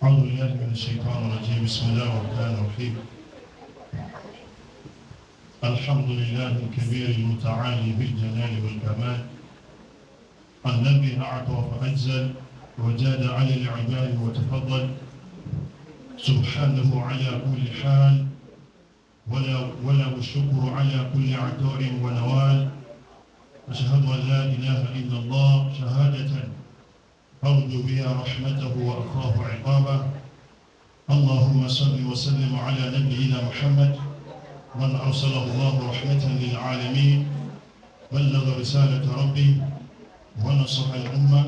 أعوذ بالله من الشيطان الرجيم بسم الله الرحمن الرحيم الحمد لله الكبير المتعالي بالجلال والكمال الذي أعطى فأجزل وجاد على العباد وتفضل سبحانه على كل حال وله الشكر على كل عطاء ونوال أشهد أن لا إله إلا الله شهادة أرجو بها رحمته وأخاف عقابه اللهم صل وسلم على نبينا محمد من أرسله الله رحمة للعالمين بلغ رسالة ربي ونصح الأمة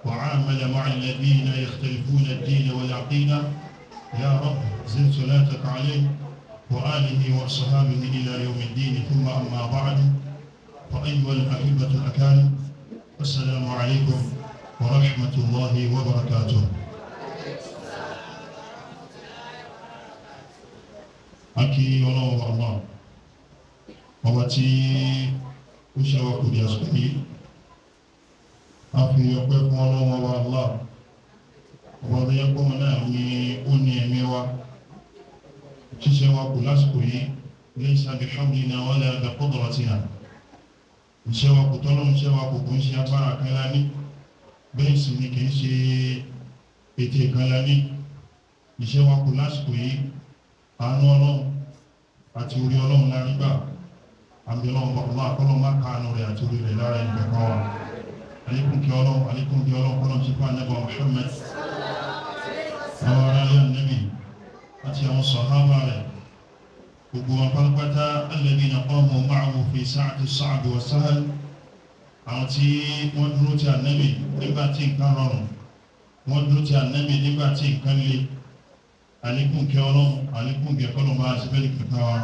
وعامل مع الذين يختلفون الدين والعقيدة يا رب زد صلاتك عليه وآله وصحابه إلى يوم الدين ثم أما بعد فأيها الأحبة الأكارم السلام عليكم ورحمة الله وبركاته. Aki ọlọ́wọ́ Allah ọba tí ó ṣe wá kò di àsìkò yìí a fi ọpẹ́ fún ọlọ́wọ́ wa Allah ọba tó yẹ kọ́mọ náà ní ó ní ẹ̀mí wa ṣíṣe wa kò lásìkò yìí laysa bihamdina wala biqudratina iṣẹ́ wa kò tọ́lọ́ iṣẹ́ wa kò ń ṣe agbára kan lání bẹ́ẹ̀ sì ni kìí ṣe ètè kan lání iṣẹ́ wa kò lásìkò yìí àánú ọlọ́run àti orí ọlọ́run lárígbà àmì ọlọ́run bàbá àkọlọ́ má káànù rẹ̀ àti orí rẹ̀ lára ìgbẹ̀ kan wa alékún kí ọlọ́run kọ́lọ́ sí fún ànábì Muhammad àwọn ará ilé ànábì àti àwọn sàhábà rẹ̀ gbogbo wọn pátápátá alladhina qamu ma'ahu fi sa'ati as-sa'bi was-sahl àwọn tí wọ́n dúró ti ànábì nígbà tí nǹkan rọrùn wọ́n dúró ti ànábì nígbà tí nǹkan le alékún kí ọlọ́run alékún kí ọlọ́run máa ṣe fẹ́lẹ̀ kíkà wa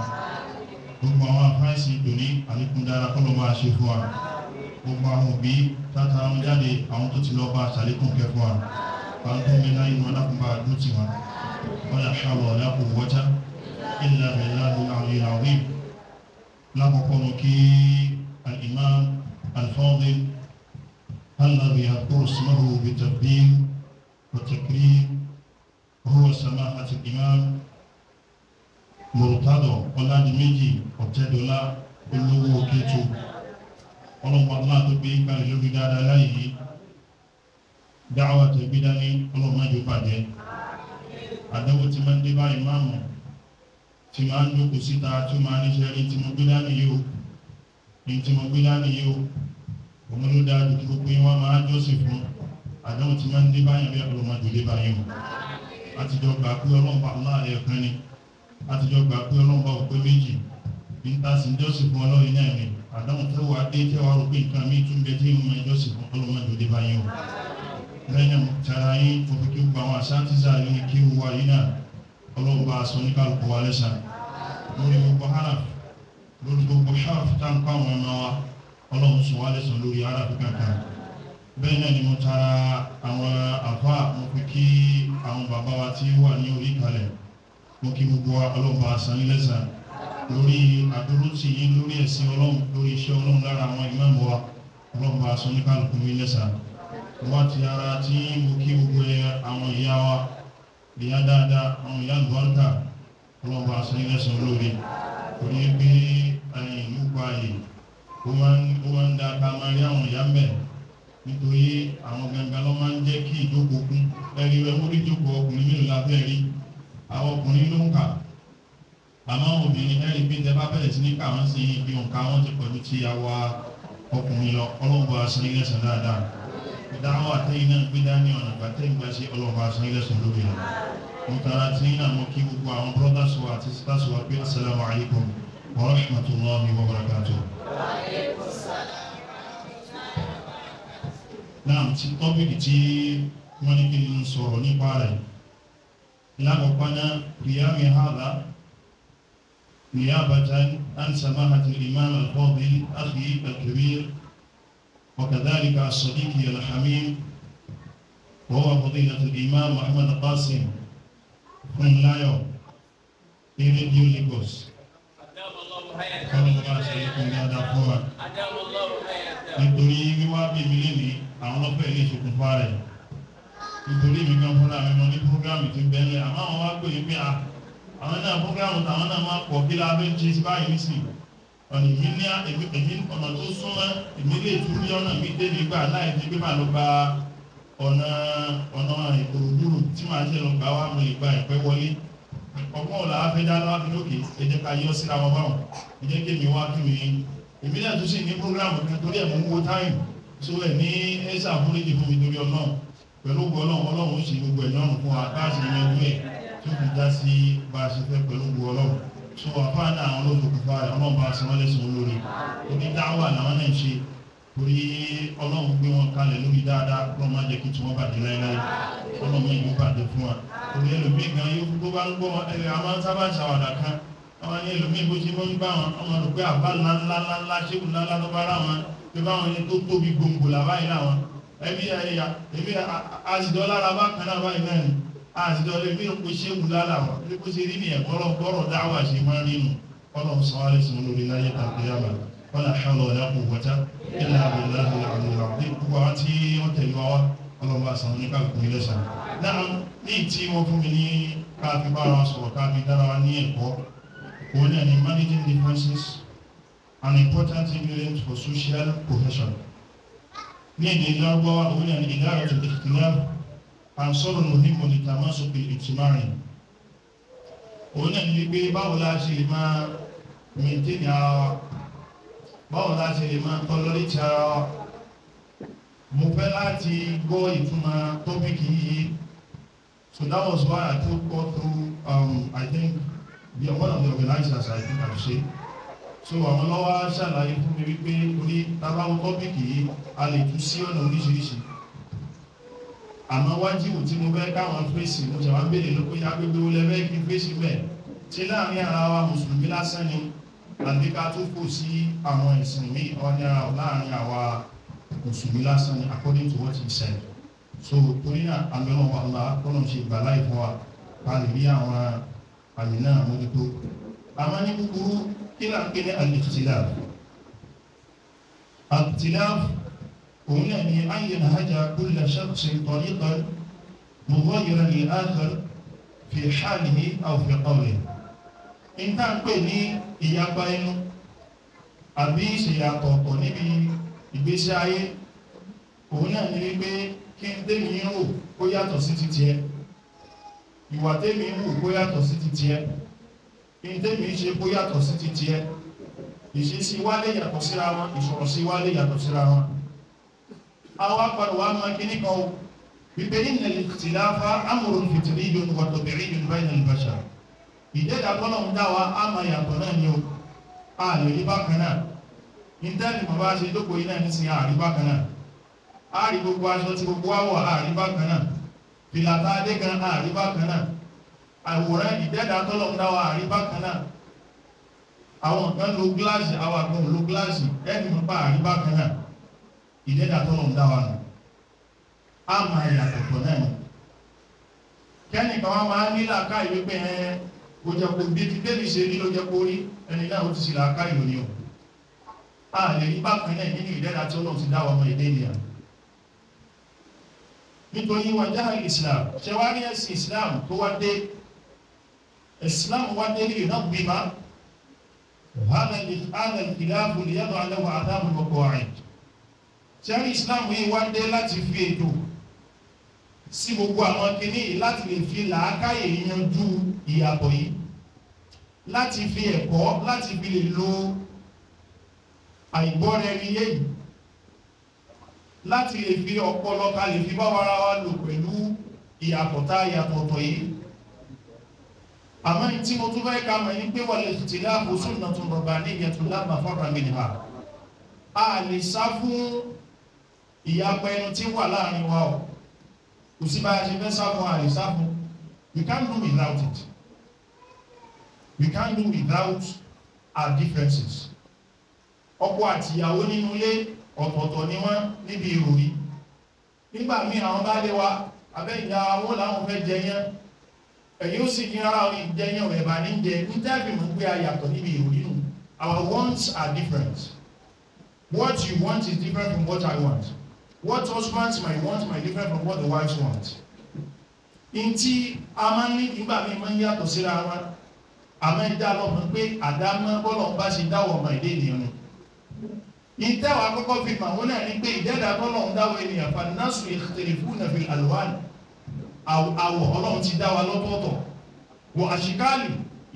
gbogbo àwọn afáìsì ìdòní alékún dára kọ́lọ́ máa ṣe fún wa gbogbo àwọn òbí tátà wọn jáde àwọn tó ti lọ bá ṣàlékún kẹ fún wa àwọn tó ń gbé inú alákùnbá dúró tì wọn wala hawla wala quwwata illa billahi al-aliyyil azim lákòókò mú kí al-imam al-fadil alladhi yadhkuru ismahu bi-tabdil wa-takrim هو سماحة الإمام مرتضى ọládìméjì ọ̀tẹ́dọ́lá olówó kétu ọlọ́pàá Allah tó gbé ìkàlẹ̀ lórí dáadáa láyé dáwà tó gbé dání ọlọ́mọdé bàjẹ́ àdáwò tí máa ń dé bá ìmáàmù tí máa ń jókòó síta tí máa ń níṣẹ́ rí tí mo gbé dání yìí o òun ló dáa ju kí pé wọ́n máa jọ́sìn fún àdáwò tí máa ń dé báyìí bí ọlọ́mọdé dé báyìí o àtijọ́ gbà pé ọlọ́mọba Allah ẹ̀ẹ̀kan ni àtijọ́ gbà pé ọlọ́mọba òpé méjì níta sí jọ́sìn fún ọlọ́rin náà ni àdáhùn tẹ́wọ́ adé tẹ́wọ́ rò pé nǹkan mi tún bẹ tí mo máa jọ́sìn fún ọlọ́mọdé dé báyìí o lẹ́yìn tara yín mo fi kí gbogbo àwọn àṣàtìsà yìí kí wà yìí náà ọlọ́mọba aṣọ ní kálukú wa lẹ́sà lórí gbogbo haraf tá n pa àwọn ọmọ wa ọlọ́run sùn wá lẹ́sàn lórí haraf kankan bẹ́ẹ̀ náà ni mo tara àwọn àfá mo fi kí àwọn bàbá wa tí wà ní orí kalẹ̀ mo kí gbogbo ọlọ́ba sanilẹ́sà lórí àdúrótì yìí lórí ẹ̀sìn ọlọ́run lórí iṣẹ́ ọlọ́run lára àwọn ìmáàmù wa ọlọ́ba sanilẹ́kàlùkù mi lẹ́sà wọ́n ti ara tí mo kí gbogbo àwọn ìyá wa ìyá dáadáa àwọn ìyá lùbáríkà ọlọ́ba sanilẹ́sà lórí orí pé ìlú gbààyè ó máa ń dá ká máa rí àwọn ìyá mẹ́rin nítorí àwọn gangan ló máa ń jẹ́ kí ìjókòó kún ẹ̀rí rẹ̀ mórí jókòó ọkùnrin mélòó la fẹ́ rí àwọn ọkùnrin ló ń kà àmọ́ obìnrin ẹ̀rí pé tẹ bá bẹ̀rẹ̀ sí ní kà wọ́n sí ibi òǹkà wọn ti pẹ̀lú ti àwa ọkùnrin lọ ọlọ́ọ̀bọ asan ilẹ̀sàn dáadáa ìdáhùn àtẹ́yìn náà gbé dání ọ̀nà gbàtẹ́yìn gbà sí ọlọ́ọ̀bọ asan ilẹ̀sàn lórí rẹ̀ mo tara tí náà mo kí gbogbo àwọn brothers wa àti sisters wa pé assalamu alaikum wa rahmatullahi wa barakatuh. Náà tí tọ́pìkì tí wọ́n ní kí n sọ̀rọ̀ nípa rẹ̀ lákọ̀ọ́kọ́ náà qiyami hadha niyabatan an samahati al-imam al-fadil akhi al-kabir wa kadhalika as-sadiqi al-hamim wa huwa fadilatu al-imam Muhammad Qasim fún láyọ̀ Radio Lagos kọ́lọ̀ bá ṣe ikú ní adá fún wa nítorí wíwá bí mi lè ní àwọn ọlọ́pẹ́ ilé ìṣokùnfà rẹ̀ nítorí mi gan fúnra mi mọ ní prógrámù tí ń bẹ́ńlẹ̀ àmọ́ àwọn wá pè é pé àwọn náà prógrámù táwọn náà máa pọ̀ kí lábẹ́ ń ṣe sí báyìí nísìnyí ọ̀nà èmi ní èmi ọ̀nà tó súnmọ́ èmi lè tún ní ọ̀nà mi dé nígbà láì ní pé màá lọ gba ọ̀nà ìkòròdúró tí màá ṣe lọ gbà wá mo lè gba ìpẹ́ wọlé ọgbọ́n ọ̀la afẹ́ dá lọ́wọ́ fi lókè ẹ jẹ́ ká yọ síra wọn báwọn ẹ jẹ́ kí èmi wá kí mi èmi náà tún sì ní prógrámù kan torí ẹ̀ mú wo táìmù so ẹ̀ ní ẹ̀sà àforíjì fún mi torí ọlọ́run pẹ̀lú gbọ́ ọlọ́run ó sì gbogbo ẹ̀ lọ́rùn fún wa káàsì ìyẹn ojú ẹ̀ tó fi já sí bá a ṣe fẹ́ pẹ̀lú gbọ́ ọlọ́run so àfáà náà àwọn olóòtú rẹ̀ ọlọ́run bá a ṣe wọ́n lẹ́sìn olóore orí dáwà làwọn náà ń ṣe torí ọlọ́run gbé wọn kalẹ̀ lórí dáadáa ọlọ́run má jẹ́ kí tí wọ́n bàjẹ́ láéláé ọlọ́run má yóò bàjẹ́ fún wa torí ẹlòmíì gan yóò tó bá ń gbọ́ ẹ̀ àwọn sábà ṣàwàdà kan àwọn ní ẹlòmíì bó ṣe mọ́ ń bá wọn ọmọ rẹ̀ pé àbá ńláńláńlá ṣéwù ńláńlá tó bá rà wọn pé báwọn ẹni tó tóbi gbòǹgbò làbáyé láwọn ẹbí àṣìdọ́ lára bá kan náà báyìí náà ni àṣìdọ́ lè mí òkú ṣéwù lára wọn bí kò ṣe rí ní ẹ̀kọ́rọ̀ dáwà ṣe máa ń rínú ọlọ́run sọ wálé sí olórí láyé tàbí yàmà wala hawla wala quwwata illa billahi al-aliyyil azim gbogbo àwọn tí wọ́n tẹ̀lé wa wá ọlọ́run bá sàn ní káàkiri lẹ́sàn náà ní tí wọ́n fún mi ní káàfi bára sọ̀rọ̀ káàfi dára wa ní ẹ̀kọ́ òun náà ni managing differences an important ingredient for social cohesion ní èdè Lárúbáwá òun náà ni إدارة الاختلاف عنصر مهم للتماسك الاجتماعي òun náà ni wípé báwo la ṣe lè máa maintain ara wa báwo la ṣe lè máa tolerate ara wa mo fẹ́ láti gbọ́ ìtumọ̀ tọ́pìkì yìí so that was why I took go through I think one of the organizers I think I should say so àwọn lọ́wọ́ ṣàlàyé fún mi wípé orí tábàwọn tọ́pìkì yìí a lè tú sí ọ̀nà oríṣiríṣi àmọ́ wájú tí mo fẹ́ káwọn fèsì mo ṣe wá béèrè ló pé agbègbè olè fẹ́ kí n fèsì bẹ́ẹ̀ tí láàrin ara wa mùsùlùmí lásán ni àbí ká tó kò sí àwọn ẹ̀sìn míì ọ̀nà láàrin àwa mùsùlùmí lásán ni according to what he said so torí náà àgbẹ̀rún wa ńlá kọ́nà ṣe gbà láì fún wa ká lè rí àwọn àmì náà mójútó àmọ́ ní kúkúrú kí là ń pè ní al-ikhtilaf al-ikhtilaf òun náà ni an yanhaja kulla shakhsin tariqan mughayyiran lil-akhar fi halihi aw fi qawlihi ìta ń pè ní ìyapa inú àbí ìṣèyàtọ̀ọ̀tọ̀ níbi ìgbésí ayé òun náà ni wípé kí n tèmi ń rò kó yàtọ̀ sí ti tiẹ̀ ìwà tèmi ń wù kó yàtọ̀ sí ti tiẹ̀ kí n tèmi ń ṣe kó yàtọ̀ sí ti tiẹ̀ ìṣesí wa lè yàtọ̀ síra wọn ìsọ̀rọ̀ sí wa lè yàtọ̀ síra wọn àwọn apàdé wa máa kí ní kan o wípé inna al-ikhtilafa amrun fitriyyun wa tabi'iyyun bayna al-bashar ìdẹ́dà tọ́nà ń dá wa á máa yàtọ̀ náà ni o a lè rí bákan náà ìtẹ́lì mọ̀ bá ṣe jókòó iná ní sí àrí bákan náà a rí gbogbo aṣọ tí gbogbo àwọ̀ àrí bákan náà fìlàtà adé kan àrí bákan náà àwòrán ìdẹ́dà tọ́nà ń dá wa àrí bákan náà àwọn kan lo gíláàsì àwọn àgbọn lo gíláàsì ẹni mọ̀ bá àrí bákan náà ìdẹ́dà tọ́nà ń dá wa nù á máa yàtọ̀ náà ni kẹ́nìkan wá máa nílà ká ìwé pé ó jẹ́ kó bí ti bébì ṣe rí ló jẹ́ kó rí ẹni náà ó ti sì làákà ìròyìn o a lè rí bákan náà nínú ìdẹ́dà tí Ọlọ́run ti dá ọmọ èdè ènìyàn nítorí wọn jáhà Islam ṣe wá rí ẹ̀sìn Islam tó wá dé Islam wá dé ní ìná bímá hādhā al-khilāf liyad'a lahu a'dām al-maqā'id ṣe rí Islam yìí wá dé láti fi ètò sí gbogbo àwọn kìíní láti lè fi làákàyè yanjú ìyàtọ̀ yìí láti fi ẹ̀kọ́ láti fi lè lo àìgbọ́ra-ẹni-yé yìí láti lè fi ọpọlọ ká lè fi báwara wa lò pẹ̀lú ìyàtọ̀tá ìyàtọ̀tọ̀ yìí àmọ́ tí mo tún fẹ́ ká mọ̀ ní pé wal-ikhtilāfu sunnatun rabbaniyyatun lā mafarra minhā a lè sá fún ìyapa ẹnu tí wà láàrin wa ọ̀ kò sí bá a ṣe fẹ́ sáfún àrí sáfún we can't do without it we can't do without our differences ọkọ àti ìyàwó nínú ilé ọ̀tọ̀ọ̀tọ̀ ni wọ́n níbi ìròrí nígbà míì àwọn bá lé wa abẹ́ ìyá wọn làwọn fẹ́ jẹyán ẹ̀yìn ó sì ní ara orí jẹyán ẹ̀bà ní jẹ ní tẹ́bì mú pé a yàtọ̀ níbi ìròrí nù our wants are different what you want is different from what I want. What husbands might want might different from what the wives want. Inti a máa ń ní nígbà míì máa ń yàtọ̀ síra wọn. Àmọ́ ẹja lọ mọ̀ pé àdámọ́ bọ́lọ̀ bá ṣe dáwọ̀ ọmọ ìdí ènìyàn ni. Ìtẹ́wà kọ́kọ́ fi mọ̀ wọ́n náà ní pé ìdẹ́dà bọ́lọ̀ ń dáwọ̀ ènìyàn fan-nasu yakhtalifuna fil alwan. Àwọ̀ Ọlọ́run ti dá wa lọ́tọ̀ọ̀tọ̀. Wọ àṣìkáàlì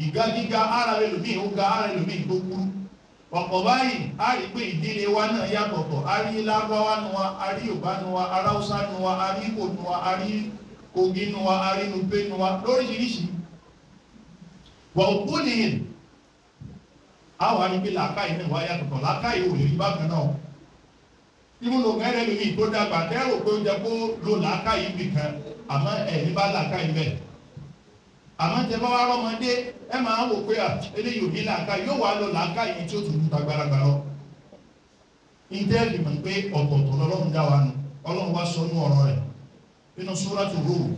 ìgá gíga ara rẹ̀ lómi ó ga ara rẹ̀ lómi tó kúrú. Ọ̀pọ̀ báyìí a rí pé ìdílé wa náà yàtọ̀tọ̀. A rí Lárúbáwá nu wa, a rí Yorùbá nu wa, a rí Haúsá nu wa, a rí Ìgbò nu wa, a rí Kogi nu wa, a rí Nupe nu wa, lóríṣiríṣi. Wà òkú nìyẹn. A wà ní pé làákàyè náà wá yàtọ̀tọ̀. Làákàyè ò lè rí bákan náà. Ìmúlò mẹ́rẹ̀ lómi tó dàgbà tẹ́rò pé ó jẹ́ kó lo làákàyè nìkan. Àmọ́ ẹ̀ ní bá làákàyè bẹ́ẹ̀. Àmọ́ tẹ bá wá rọ́mọdé ẹ máa wò pé eléyìí ò ní làákàyè yóò wá lọ làákàyè tí ó tún ta gbáragbá lọ. Ìdẹ́ẹ̀lì mọ̀ pé ọ̀tọ̀ọ̀tọ̀ lọ́lọ́run dá wa nù. Ọlọ́run wá sọ nú ọ̀rọ̀ rẹ̀ nínú Suratu Rum.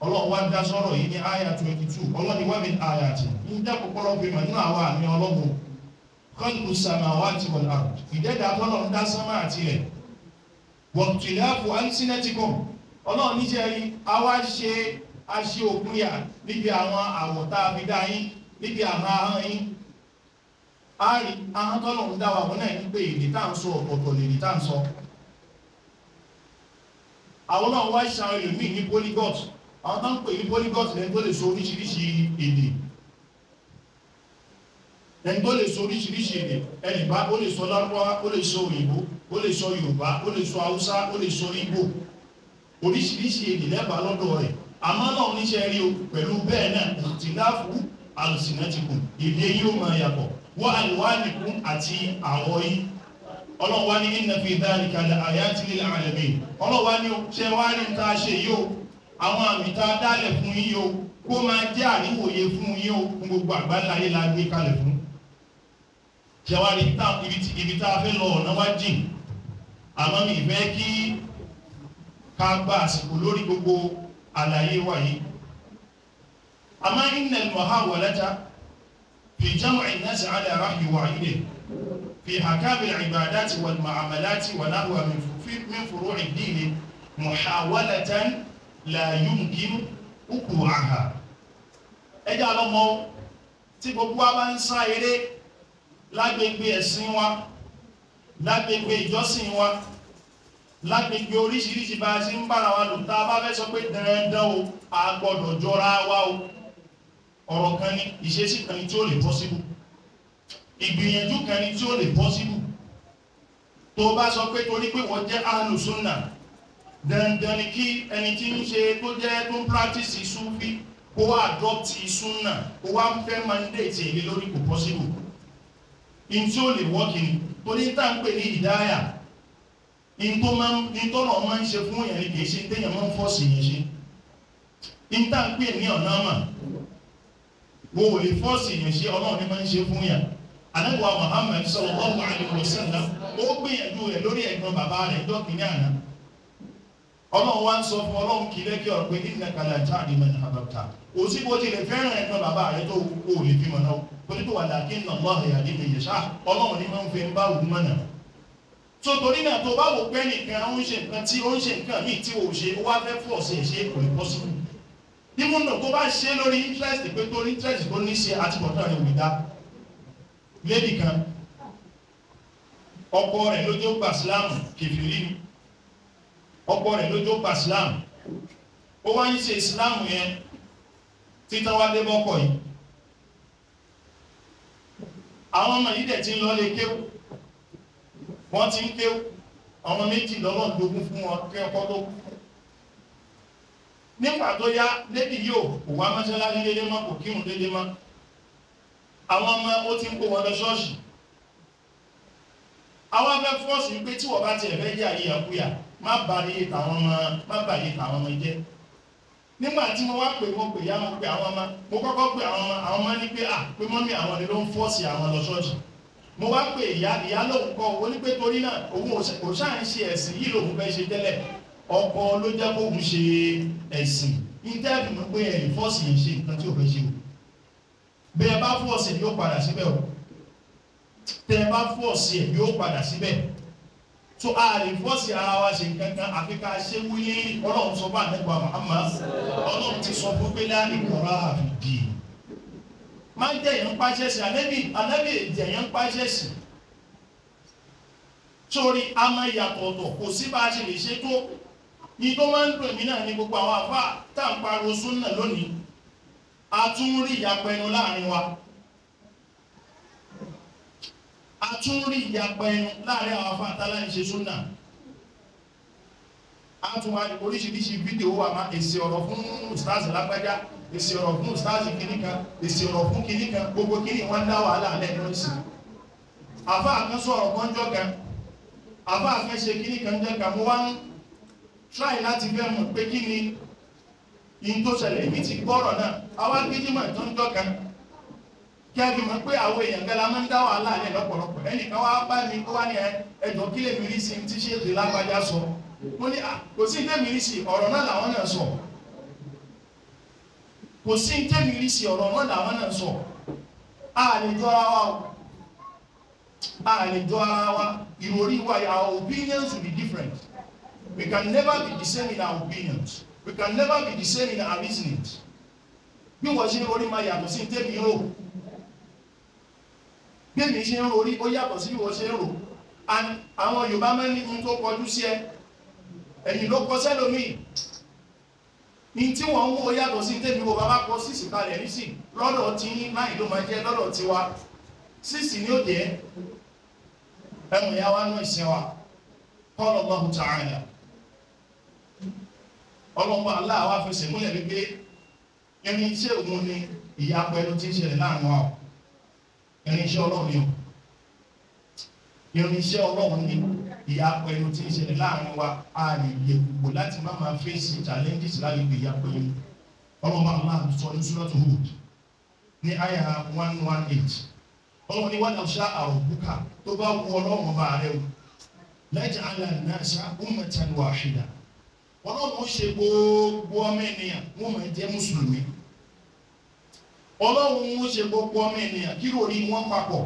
Ọlọ́run wá dá sọ̀rọ̀ yìí ní àyà 22. Ọlọ́run ni wá min ayati. Ìjẹ́ kòkòrò fi mọ̀ nínú àwọn àmì Ọlọ́run. Khalqu samawati wal ard. Ìdẹ́dà Ọlọ́run dá sánmà àti ilẹ̀. Wa ikhtilafu alsinatikum. Ọlọ́run ní jẹ́rí àwa ṣe aṣe òkúnyà níbi àwọn àwọ̀tá àbídá yín níbi àwọn ahọ́n yín. A rí ahọ́n tọ́lọ́run dá wa wọn náà ní pé èdè tá ń sọ ọ̀tọ̀ọ̀tọ̀ lèdè tá ń sọ. Àwọn náà wá ṣàwọn ẹlòmíì ní polyglot. Àwọn tó ń pè ní polyglot lẹ́ni tó lè sọ oríṣiríṣi èdè. Ẹni tó lè sọ oríṣiríṣi èdè. Ẹni bá ó lè sọ Lárúbáwá, ó lè sọ òyìnbó, ó lè sọ Yorùbá, ó lè sọ Haúsá, ó lè sọ Ìgbò. Oríṣiríṣi èdè lẹ́bàá lọ́dọ̀ rẹ̀. Àmọ́ náà oníṣẹ́ rí o pẹ̀lú bẹ́ẹ̀ náà ikhtilafu alsinatikum. Èdè yóò máa yàtọ̀. Wa alwanikum àti àwọ̀ yìí. Ọlọ́run wá ní inna fi dhalika la ayatin lil alamin. Ọlọ́run wá ní ṣe wá ní ta ṣe yìí o. Àwọn àmì ta dálẹ̀ fún yín o. Kó máa jẹ́ àríwòye fún yín o. Fún gbogbo àgbáláyé la gbé kalẹ̀ fún. Ṣé wá rí ibi tá a fẹ́ lọ ọ̀nà wá jìn. Àmọ́ mi ìfẹ́ kí ká gba àsìkò lórí gbogbo àlàyé wa yìí. Àmọ́ inna al-muhawalata fi jam'i an-nas ala rahyi wahid fi ahkam al-ibadat wal mu'amalat wa nahwa min furu' ad-din muhawalatan la yumkin wuqu'aha. Ẹjá lọ́mọ tí gbogbo wa bá ń sá eré lágbègbè ẹ̀sìn wa, lágbègbè ìjọsìn wa, lágbègbè oríṣiríṣi bá ṣe ń bára wa lò tá a bá fẹ́ sọ pé dandan o a gbọ́dọ̀ jọra wa o. Ọ̀rọ̀ kan ní ìṣesí kan ní tí ó lè possible. Ìgbìyànjú kan ní tí ó lè possible. Tó bá sọ pé torí pé wọ́n jẹ́ ahlu sunna dandan ni kí ẹni tí ń ṣe tó jẹ́ tó ń practice Sufi kó wá adopt sunna kó wá fẹ́ mandate èlé lórí kò possible. In tí ó lè work ni torí tá ń pè ní ìdáyà. Ìtọ́nà ọmọ ń ṣe fún èèyàn ní kìí ṣe téèyàn máa ń fọ́ọ̀sì yẹn ṣe. Ìta ń pè ní ọ̀nà àmà. Wo ò lè fọ́ọ̀sì yẹn ṣe Ọlọ́run ní máa ń ṣe fún yàn. Ànábì wa Muhammad sallallahu alaihi wasallam ó gbìyànjú rẹ̀ lórí ẹ̀gbọ́n bàbá rẹ̀ dọ́kìnní àná. Ọlọ́run wá ń sọ fún Ọlọ́run kì í lẹ́kí ọ̀rọ̀ pé innaka la tahdi man ahbabta. Kò sí bó tilẹ̀ fẹ́ràn ẹ̀gbọ́n bàbá rẹ̀ tó kó lè bímọ náà. Torí pé walakinna Allaha yahdi man yasha. Ọlọ́run ní máa ń fẹ́ ń bá òun mọ̀nà. So torí náà tó bá wò pé nìkan ó ń ṣe nǹkan tí ó ń ṣe nǹkan míì tí ò ṣe ó wá fẹ́ fọ́ sí ṣe kò lè possible. Even though tó bá ṣe lórí interest pé torí interest tó ní ṣe àti bọ̀tán rẹ̀ wì dá. Lady kan ọkọ rẹ̀ lójó gba Islam kèfèrí ni. Ọkọ rẹ̀ lójó gba Islam. Ó wá ń ṣe Islam yẹn títàn wá dé bọ́kọ̀ yìí. Àwọn ọmọ yìí dẹ̀ ti ń lọ lé kéwù. Wọ́n ti ń kéwù ọmọ méjì lọ́lọ́ dogun fún wọn kí ọkọ tó kú. Nígbà tó yá lébì yóò kò wá mọ́ṣáláṣí dédé mọ́ kò kírun dédé mọ́. Àwọn ọmọ ó ti ń kó wọn lọ ṣọ́ọ̀ṣì. Àwọn afẹ́ fọ́ọ̀sì pé tí wọ́n bá ti ẹ̀fẹ́ jẹ́ àyíyàkúyà má bà yé tàwọn ọmọ jẹ́. Nígbà tí mo wá pè mo pè yá mo pè àwọn ọmọ mo kọ́kọ́ pè àwọn ọmọ ní pé pé mọ́mí àwọn ni ló ń fọ́ọ̀sì àwọn lọ ṣọ́ọ̀ṣì. Mo wá pè ìyá lóhun kọ́ owó ní pé torí náà òun kò ṣáà ń ṣe ẹ̀sìn yìí lòun fẹ́ ṣe tẹ́lẹ̀ ọkọ ló jẹ́ kóhun ṣe ẹ̀sìn ìtẹ́ẹ̀fì mọ́ pé ẹ̀yìn fọ́ọ̀sì yìí ṣe nǹkan tí ò fẹ́ ṣe o bí ẹ bá fọ́ọ̀sì yóò padà síbẹ̀ o tẹ́ ẹ bá fọ́ọ̀sì ẹ̀ yóò padà síbẹ̀ so a lè fọ́ọ̀sì ara wa ṣe nǹkan kan àfi ká ṣe wílé ọlọ́run sọ bá nípa Muhammad ọlọ́run ti sọ fún pé la ikraha fi ddin máa ń jẹ́ èèyàn pàṣẹ́sì ànábì èdè èèyàn pàṣẹ́sì sórí a máa yàtọ̀ ọ̀tọ̀ kò sí bá a ṣe lè ṣe tó ní tó máa ń dùn mí náà ní gbogbo àwọn àfáà tá à ń pariwo súnnà lónìí a tún rí ìyapa ẹnu láàrin wa a tún rí ìyapa ẹnu láàrin àwọn àfáà tá láì ṣe súnnà a tún wá oríṣiríṣi fídíò wà máa èsì ọ̀rọ̀ fún ustaz lágbájá èsì ọ̀rọ̀ fún ustaz kìnnìkan èsì ọ̀rọ̀ fún kìnnìkan gbogbo kìnnì wọn dá wàhálà lẹ́nu ìsìn àfáà kan sọ̀rọ̀ kọ́njọ́ kan àfáà kan ṣe kìnnìkan jẹ́ kan mo wá ń try láti fẹ́ mọ̀ pé kí ni in tó ṣẹlẹ̀ ní ti gbọ́rọ̀ náà àwa gbéjímọ̀ tó ń jọ́kan kí a fi mọ̀ pé àwọn èèyàn gẹ́la máa ń dá wàhálà alẹ́ lọ́pọ̀lọpọ̀ ẹnìkan wá bá mi tó wá ní ẹjọ́ kí lè mìírí sí tí ṣe èdè lágbájá sọ mo ní kò sí ìdé mìírí sí ọ̀rọ̀ náà làwọn náà sọ kò sí ìdé mìírí sí ọ̀rọ̀ náà làwọn náà sọ a lè jọ ara wa ìròrí wa our opinions will be different. We can never be the same in our opinions. We can never be the same in our reasonings. Bí wọ́n ṣe ń rorí máa yàtọ̀ sí tẹ́mi rò. Bí èmi ṣe ń rorí ó yàtọ̀ sí bí wọ́n ṣe ń rò. Àwọn Yorùbá máa ń ní ohun tó kọjú sí ẹ. Ẹ̀yìn ló kọ sẹ́lòmíì. Ní tí wọ́n ń wò ó yàtọ̀ sí tẹ́mi rò bàbá kọ sísì kalẹ̀ nísì. Lọ́dọ̀ tí máì ló máa jẹ́ lọ́dọ̀ tiwa. Sísì ni ó jẹ́. Ẹ̀mọ̀ ìyá wa náà ìsìn wa. Qala Allahu ta'ala. Ọlọ́pàá aláàwá fẹsẹ̀ múlẹ̀ wípé ẹni iṣẹ́ òun ni ìyapa ẹnu tí ń ṣẹlẹ̀ láàrin wa ẹni iṣẹ́ Ọlọ́run ni ẹni iṣẹ́ Ọlọ́run ni ìyapa ẹnu tí ń ṣẹlẹ̀ láàrin wa a lè yẹ gbogbo láti má máa fèsì challenges lágbègbè ìyapa ẹnu. Ọlọ́pàá aláàbò sọ ní Suratu Hud ní àyà 118 Ọlọ́run ni walau sha'a rabbuka tó bá wù Ọlọ́run bá rẹ̀ o laja'ala an-nasa ummatan wahida Ọlọ́run ṣe gbogbo ọmọ ènìyàn wọ́n máa jẹ́ mùsùlùmí. Ọlọ́run ṣe gbogbo ọmọ ènìyàn kí lórí wọn papọ̀.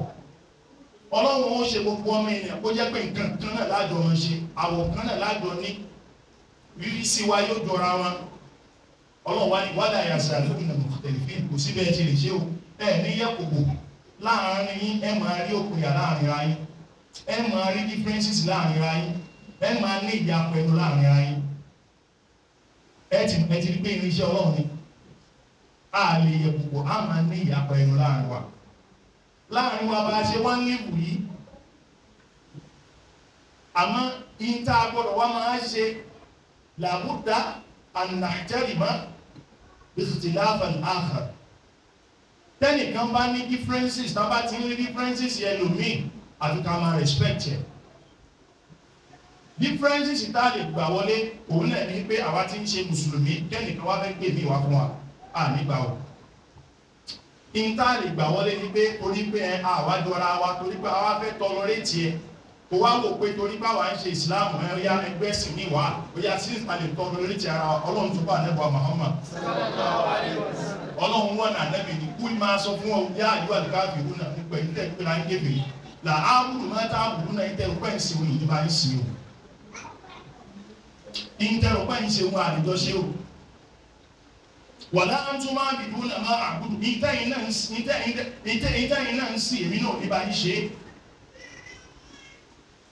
Ọlọ́run ṣe gbogbo ọmọ ènìyàn kó jẹ́ pé nǹkan kan náà lájọ wọn ṣe àwọ̀ kan náà lájọ ní rírí sí wa yóò jọra wọn. Ọlọ́run wá ní wala yazaluna mukhtalifin kò síbẹ̀ ti lè ṣe o ní yẹ kòkò láàárín yín ẹ máa rí òkúnya láàárín ara yín ẹ máa rí differences láàárín ara yín ẹ máa ní ìyapa ẹnu láàárín ara yín. Ẹ ti rí pé irinṣẹ́ Ọlọ́run ni a lè yẹ púpọ̀ a máa ní ìyapa ẹnu láàrin wa bá ṣe wá ń léwu yìí àmọ́ ìta gbọ́dọ̀ wá máa ṣe làbúdá an nahtarima ikhtilaf al-akhar tẹ́nìkan bá ní differences tá bá ti ń rí differences ẹlòmíì àti ká máa respect ẹ̀. Differences tá lè gbà wọlé òun náà ní pé àwa tí ń ṣe mùsùlùmí kẹ́nìkan wá fẹ́ gbé mi wá fún wa nígbà o. In tá lè gbà wọlé ní pé torí pé àwa jọra wa torí pé àwa fẹ́ tolerate ẹ kò wá wò pé torí pé àwa ń ṣe Islam ẹ̀yà ẹgbẹ́ sì ní wá ó yá sí ìta lè tolerate ara Ọlọ́run tó bá nẹ́bọ̀ Muhammad. Ọlọ́run wọn náà nẹ́bì ní kú máa sọ fún ọ yá àdúrà káàbì ìlú náà nípa ìlú tẹ̀ pé láń gébè yìí là áàbùrù máa tá àbùrù náà ìtẹ̀ pẹ́ ń ṣe òun ìdí bá ń ṣe o. Ìtẹ̀rù pẹ́ ń ṣe òun àdìjọ ṣe o. Wàlá ń tún máa bìdú náà máa àbùdù ìtẹ̀yìn náà ń sì èmi náà ní bá ń ṣe.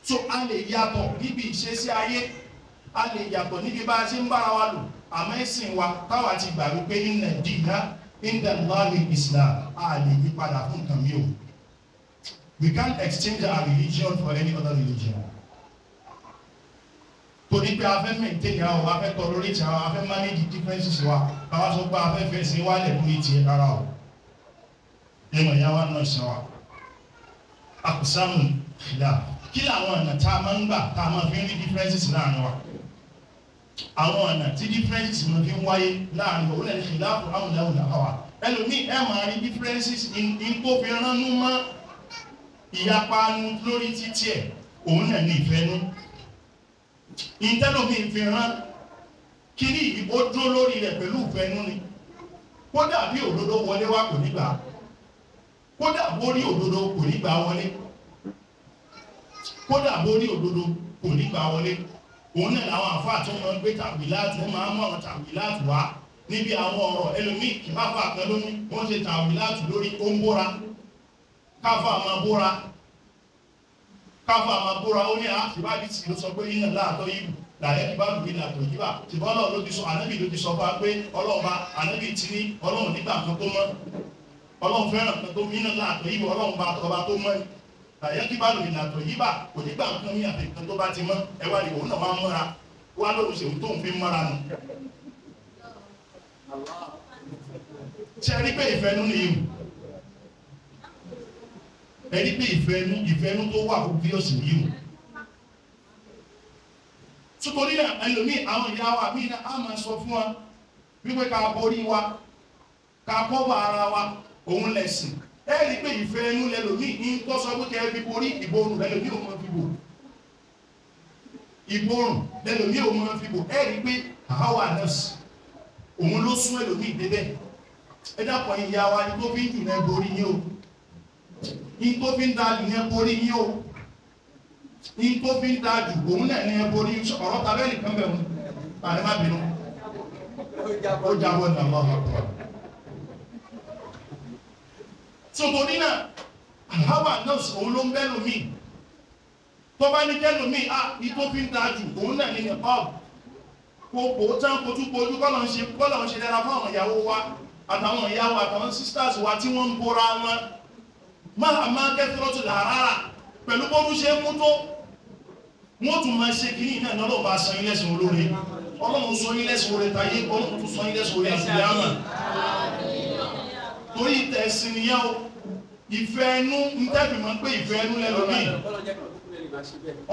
So a lè yàtọ̀ níbi ìṣesí ayé a lè yàtọ̀ níbi bá a ṣe ń bára wa lò àmọ́ ẹ̀sìn wa táwa ti gbà wípé inna dina inda Allahi Islam a lè yí padà fún nǹkan mi o. We can't exchange our religion for any other religion. Torí pé a fẹ́ maintain àwọn a fẹ́ tolerate àwọn a fẹ́ manage differences wa káwá sọ pé a fẹ́ fẹ́ sí wálẹ̀ lórí tiẹ̀ rárá o. Ẹ̀mọ̀ ìyá wa náà ṣe wa. Aqsamul khilaf. Kí làwọn ọ̀nà tá a máa ń gbà tá a máa fi ń rí differences láàrin wa? Àwọn ọ̀nà tí differences máa fi ń wáyé láàrin wa ó lẹ́nu khilafu amúláwùn làwà. Ẹlòmíì ẹ máa rí differences in tó fi ránú mọ́ ìyapa lórí títí ẹ̀ òun náà ní ìfẹ́ nú. Ìtẹ́lòmíì fi rán kíní ó dúró lórí rẹ̀ pẹ̀lú ìfẹ́ nú ni. Kódà bí òdodo wọlé wá kò ní gbà. Kódà bórí òdodo kò ní gbà wọlé. Kódà bórí òdodo kò ní gbà wọlé. Òun náà làwọn àfáà tó máa ń gbé tàwíláàtì wọ́n máa ń mọ̀ tàwíláàtì wá níbi àwọn ọ̀rọ̀ ẹlòmíì kì bá fà kan lóní wọ́n ṣe tàwíláàtì lórí ó ń bóra káfà máa bóra ó ní àṣìbáàdì tí ló sọ pé iná láàtọ̀ yìí làyẹ́ kí bá lù mí làtọ̀ yìí bá ṣùgbọ́n ọlọ́run ló ti sọ ànábì ló ti sọ fún wa pé ọlọ́ọ̀ba ànábì ti ní ọlọ́run nígbà kan tó mọ́ ọlọ́run fẹ́ràn kan tó iná láàtọ̀ yìí ọlọ́run bá ọba tó mọ́ làyẹ́ kí bá lù mí làtọ̀ yìí bá kò nígbà kan ní àfikún tó bá ti mọ́ ẹwà ni òun náà wá mọ́ra wá lóun ṣèwú tóun fi mọ́ra nù. ṣe rí pé ìfẹ́ nú nìyí ẹni pé ìfẹ́nú tó wà fún bíọ́sì yìí ṣùgbọ́n náà ẹlòmí àwọn ìyá wa mí náà á máa sọ fún wa wípé ká borí wa ká kọ́bà ara wa òun lẹ̀sìn ẹni pé ìfẹ́nú lẹ́lòmí ní tó sọ pé kẹ́ fi borí ìborùn lẹ́lòmí ò mọ́ fi bò ìborùn lẹ́lòmí ò mọ́ fi bò ẹni pé àwa nọ́ọ̀sì òun ló sún ẹlòmí débẹ̀ ẹ dápọ̀ ìyá wa ní tó fi ń jù náà borí yín o in tó fi ń dájú ní ẹborí yín o in tó fi ń dájú òun náà ní ẹborí ọ̀rọ̀ tàbẹ́lì kan bẹ̀rún àrẹ́mábìnú ó jábọ̀ ní àwọn ọmọ so tó ní náà àháwà náà òun ló ń bẹ́lù mí tó bá ní kẹ́lù mí in tó fi ń dájú òun náà ní ẹ̀kọ́ kò tán kojú kọ́lọ̀ ń ṣe dára fún àwọn ìyàwó wa àtàwọn ìyàwó àtàwọn sisters wa tí wọ́n ń bóra wọn máa kẹ́fẹ́rọ́tù làárá pẹ̀lú bọ́rú ṣe mú tó wọ́n tún máa ṣe kìí náà lọ́lọ́ bá san ilẹ̀sìn olóre ọlọ́run sọ ilẹ̀sìn orí tayé ọlọ́run tún sọ ilẹ̀sìn orí àfìyàmà torí ìtẹ̀sìn níyà o ìfẹ́ ẹnu ń tẹ́bì mọ́ pé ìfẹ́ ẹnu lẹ́lọ́mí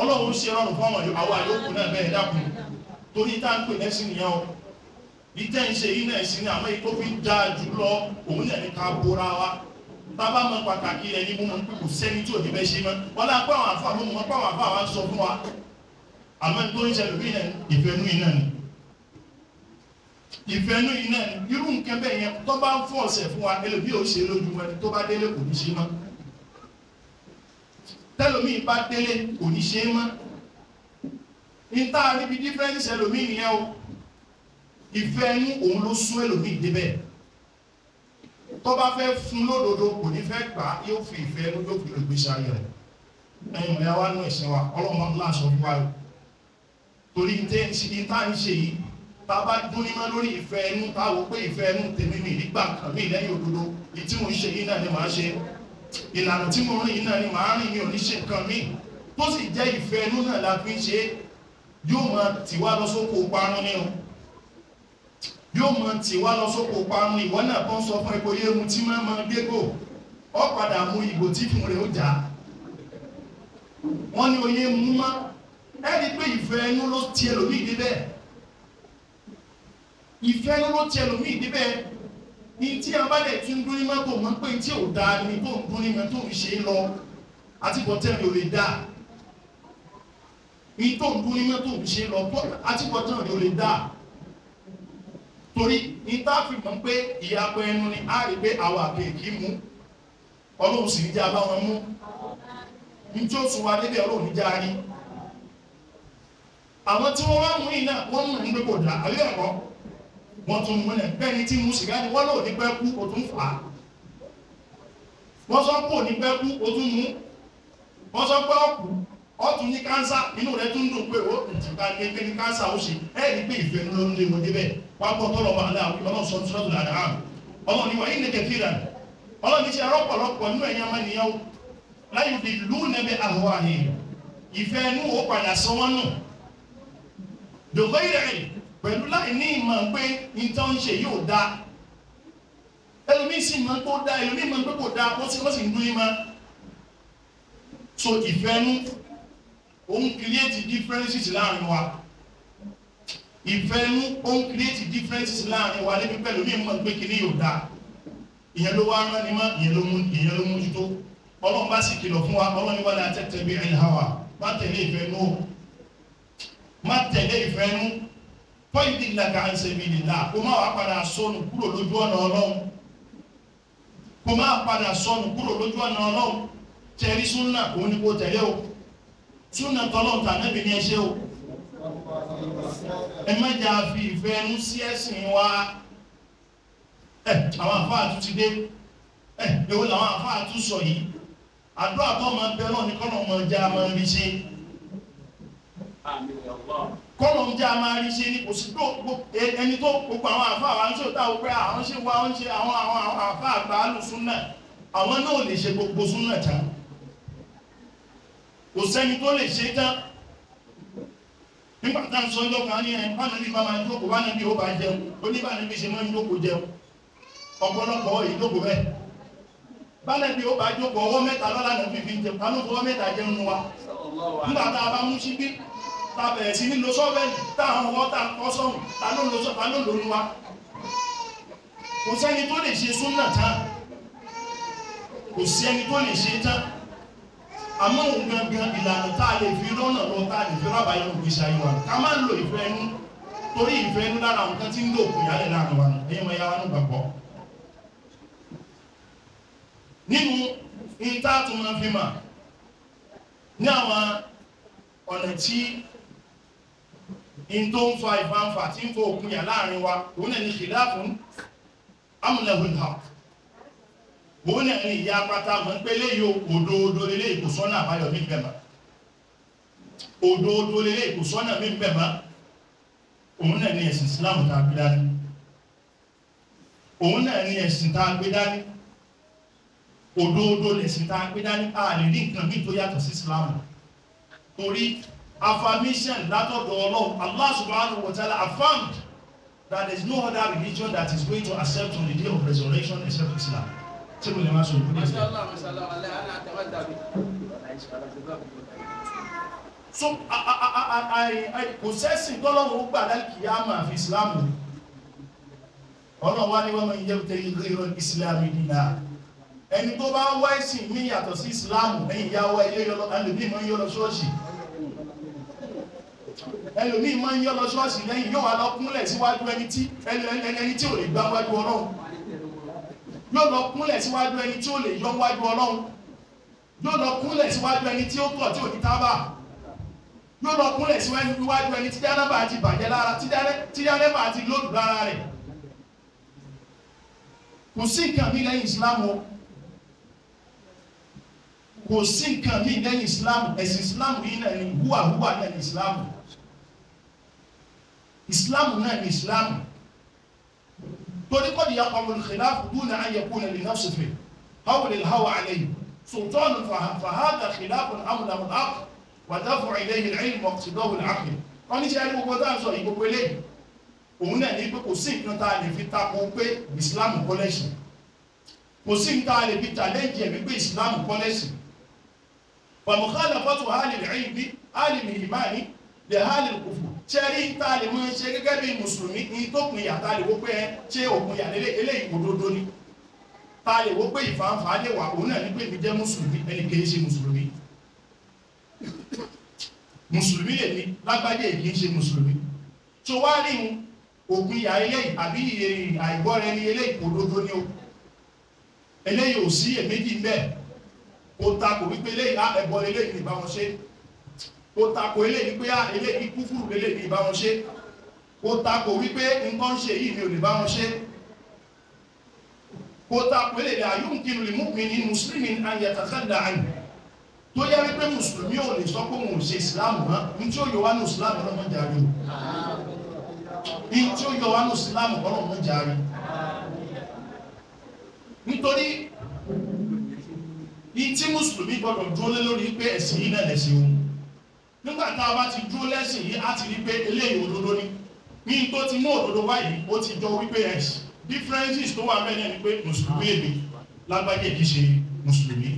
ọlọ́run ṣe rọrùn fún àwọn àyókù náà bẹ́ẹ̀ dákun torí tá ń pè lẹ́sìn níyà o ìtẹ́ ń ṣe iná ẹ̀sìn ní àmọ́ ìtó fi ń dáa jù lọ òun náà ní ká bóra wa tábà mọ pàtàkì rẹ̀ ní mú pípò sẹ́ni tí ò ní bẹ́ ṣe mọ́ wọ́n lá pẹ́ àwọn àfáà mọ́ pẹ́ àwọn àfáà wá sọ fún wa àmọ́ tó ń ṣẹlẹ̀ bí ìfẹ́nú iná ni ìfẹ́nú iná ni irú nǹkan bẹ́ẹ̀ yẹn tó bá ń fún ọ̀sẹ̀ fún wa ẹlòmí ò ṣe lójú wọn tó bá délé kò ní ṣe mọ́ tẹ́lòmí bá délé kò ní ṣe mọ́ níta níbi dífẹ́ǹsì ẹlòmí nìyẹn o ìfẹ́nú òun ló sún ẹlòmí débẹ̀ tó bá fẹ́ fún lódodo kò ní fẹ́ gbà yóò fi ìfẹ́ ẹnu yóò fi lè gbèsè ayé rẹ̀ ẹ̀yìn ọ̀yá wa nú ẹ̀sìn wa ọlọ́mọ láṣọ fún wa torí ìta ń ṣe yìí tá a bá dún ní mọ́ lórí ìfẹ́ ẹnu táwọn pé ìfẹ́ ẹnu tèmi mi nígbà kan mi lẹ́yìn òdodo èyí tí mo ń ṣe yìí náà ni màá ṣe ìlànà tí mo rìn yìí náà ni màá rìn mi ò ní ṣe nǹkan mi tó sì jẹ́ ìfẹ́ ẹnu náà la fi ń ṣe yóò máa tì wá lọ sóko parun ní o yóò mọ̀ tí wá lọ sókò parun ìwọ náà kọ́ sọ fún epo yéemu tí máa mọ́ gbégò ọ padà mú ìgò tí fún rẹ̀ ó jà wọ́n ní oyé mú mọ́ ẹni pé ìfẹ́ ẹnu ló ti ẹlòmí ìdíbẹ̀ ìfẹ́ ẹnu ló ti ẹlòmí ìdíbẹ̀ ní tí a bá dẹ̀ tún dún ní mọ́tò mọ́ pé tí ò dáa ní tó ń dún ní mọ́tò ń ṣe lọ àti bọ́tẹ́rì ò lè dáa ní tó ń dún ní mọ́tò ń ṣe lọ àti bọ́tẹ́rì ò lè dáa torí ìtàfi mọ̀ pé ìyapọ̀ ẹnu ni a rí pé àwọn àkèkí mú ọlọ́run sì ní já bá wọn mú ní tí ó sún wa débẹ̀ ọlọ́run ní já rí àwọn tí wọ́n wá mú iná wọ́n mú ní pé kò dá àrí ẹ̀kọ́ wọ́n tún mú náà bẹ́ẹ̀ ni tí mú sìgá ni wọ́n lò ní pẹ́ kú o tún fà á wọ́n sọ pé ò ní pẹ́ kú o tún mú wọ́n sọ pé ọkù ọtún ní kánsá inú rẹ̀ tún dùn pé ó ìtìgbà kékeré ní kánsá ó ṣe ẹ̀rí pé ìfẹ́ ló ń lé wọn débẹ̀ wápọ̀ tọ́lọ̀ wà láàrín ọlọ́run sọ Suratul An'am ọlọ́run ni wà ní kẹfìrà ọlọ́run ní ṣe arọ́pọ̀lọpọ̀ nínú ẹ̀yàn mẹ́niyàn láyé di lú nẹ́bẹ̀ àhọ́wà ní ìfẹ́ inú ó padà sọ wọ́n nù dòkó ìrẹ̀ pẹ̀lú láì ní ìmọ̀ pé ìtàn ṣe yóò dá ẹlòmí sì mọ̀ tó dá ẹlòmí mọ̀ pé kò dá wọ́n sì ń dún ìmọ̀ so ìfẹ́ inú ó ń create differences láàrin wa ìfẹ́ inú ó ń create differences láàrin wa níbi pẹ̀lú ní ìmọ̀ pé kìíní yóò dá ìyẹn ló wá rán ní mọ́ ìyẹn ló mójútó ọlọ́run bá sì kìlọ̀ fún wa ọlọ́run ní wala tattabi'il hawa má tẹ̀lé ìfẹ́ inú má tẹ̀lé ìfẹ́ inú fayudillaka an sabilillah kó má wá padà sọnù kúrò lójú ọ̀nà ọlọ́run kó má padà sọnù kúrò lójú ọ̀nà ọlọ́run tẹ̀rí súnà òun ni kò tẹ̀lé o súnà tọ́lọ́ ta nẹ́bí ní ẹṣẹ́ o ẹ má jà fi ìfẹ́ ẹnu sí ẹ̀sìn wa àwọn àfáà tún ti dé èwo làwọn àfáà tún sọ yìí àdúrà tó máa bẹ náà ní kọ́nà ọmọ ọjà máa rí ṣe kọ́nà ọjà máa rí ṣe ní kò sí ẹni tó gbogbo àwọn àfáà wa ń ṣe òtá òpé àwọn ṣe wá ń ṣe àwọn àfáà àgbà súnà àwọn náà lè ṣe gbogbo súnà tán kò sẹ́ni tó lè ṣe tán nígbà tá à ń sọ ọjọ́ kan ní ẹ̀ bá nàbí bá máa jókòó bá nàbí ó bá jẹun oníbà nàbí ṣe máa ń jókòó jẹun ọ̀pọ̀lọpọ̀ ìjókòó bẹ́ẹ̀ bá nàbí ó bá jókòó ọwọ́ mẹ́ta lọ́la nàbí fi jẹun tánú fọwọ́ mẹ́ta jẹun nu wa nígbà tá a bá mú síbí tá a bẹ̀rẹ̀ sí ní lo sọ́ọ̀bẹ̀lì táwọn ọwọ́ tá a kọ́ sọ́hùn ta ló lò nu wa kò sẹ́ni tó lè ṣe súnà tán kò sí ẹni tó lè ṣe tán àmọ́ òun gangan ìlànà tá a lè fi rọ́nà lọ tá a lè fi rábà yọ ògbésí ayé wa ká máa ń lo ìfẹ́ ẹnu torí ìfẹ́ ẹnu lára àwọn kan tí ń lò kù yálẹ̀ láàrin wa ẹ̀yẹ́ mọ̀ yára nígbà pọ̀ nínú ìta tó máa fi mà ní àwọn ọ̀nà tí in tó ń fa ìfàǹfà tí ń fọ òkun yà láàrin wa òun náà ní khilafun amúlẹ̀hùn hàp òun náà ní ìyá pátá mọ̀ pé léyìí òdòdó lélé ìkòsọ́nà àbáyọ̀ mí bẹ̀mà òdòdó lélé ìkòsọ́nà mí bẹ̀mà òun náà ní ẹ̀sìn Islam tá a gbé dání òun náà ní ẹ̀sìn tá a gbé dání òdòdó lẹ̀sìn tá a gbé dání a lè rí nǹkan mí tó yàtọ̀ sí Islam torí affirmation látọ̀dọ̀ Ọlọ́run Allah subhanahu wa ta'ala affirmed that there is no other religion that is going to accept on the day of resurrection except Islam. So kò sẹ́sìn tọ́lọ́run gbà lálkìyámà fi Islamu ọlọ́wà ní wọ́n mọ̀ yẹ́ tẹ́lẹ̀ ìrọ̀ Islami dínà ẹni tó bá wá ìsìn ní yàtọ̀ sí Islamu ẹ̀yìn yàwó ilé yọ́lọ́ ẹlòmí mọ́ yọ́lọ́ ṣọ́ọ̀ṣì ẹlòmí mọ́ yọ́lọ́ ṣọ́ọ̀ṣì lẹ́yìn yóò wà lọ kúnlẹ̀ síwájú ẹni tí ò lè gbá wájú Ọlọ́run yóò lọ kúnlẹ̀ síwájú ẹni tí ó lè yọ wájú Ọlọ́run yóò lọ kúnlẹ̀ síwájú ẹni tí ó tọ̀ tí ò ní tábà yóò lọ kúnlẹ̀ síwájú ẹni tí jánábà ti bàjẹ́ lára tí jánábà ti lòdù lára rẹ̀ kò sí nǹkan mí lẹ́yìn Islam kò sí nǹkan mí lẹ́yìn Islam ẹ̀sìn Islam yìí náà ni húwà náà ni Islam náà ni Islam torí kọ́ di yaqamu al-khilaf duna an yakuna li nafsihi hawl al-hawa alayhi sultan fahadha khilafun amla al-aql wa daf'u ilayhi al-ilm wa iqtida'u al-aql wọ́n ní ṣe ẹni gbogbo dáa sọ ìgbogbo eléyìí òun náà ní pé kò sí nǹkan tá a lè fi tako pé Islam kọ́ lẹ́sìn kò sí nǹkan tá a lè fi challenge ẹ̀mí pé Islam kọ́ lẹ́sìn fa mukhalafatu ahli al-ilm ahli al-iman li ahli al-kufr ṣẹ́rí tá a lè mọ́ ṣe gẹ́gẹ́ bí mùsùlùmí ní tó pin ìyà tá a lè wó pé ṣé òkun ìyà eléyìí òdodo ni tá a lè wó pé ìfàǹfà lè wà òun náà ní pé mi jẹ́ mùsùlùmí ẹni kìí ṣe mùsùlùmí mùsùlùmí lè ní lágbájá kìí ṣe mùsùlùmí tó wá rí òkun ìyà eléyìí àbí àìgbọ́ra ẹni eléyìí òdodo ni o eléyìí ò sí èméjì bẹ́ẹ̀ kó takò wípé eléyìí ẹ̀bọ eléyìí ní báwọn ṣe kó takò eléyìí pé eléyìí kúfùrù eléyìí bá wọn ṣe kó takò wípé nǹkan ṣe yìí ni ò lè bá wọn ṣe kó takò eléyìí ayumkinu li mu'minin muslimin an yatakhalla anhu tó yẹ wípé mùsùlùmí ò lè sọ pé òun ò ṣe ìsìláàmù mọ́ ní tí ó yọ wá ní ìsìláàmù ọlọ́mọ jàre ní tí ó yọ wá ní ìsìláàmù ọlọ́mọ jàre nítorí ní tí mùsùlùmí gbọdọ̀ dúró lé lórí pé ẹ̀sìn yìí náà lẹ̀sìn òun nígbà tá a bá ti dúró lẹ́sìn yìí á ti rí pé eléyìí òdodo ní tó ti mú òdodo wáyìí ó ti jọ wípé ẹ̀sìn differences tó wà mẹ́rin ni pé mùsùlùmí èmi lágbájá kìí ṣe mùsùlùmí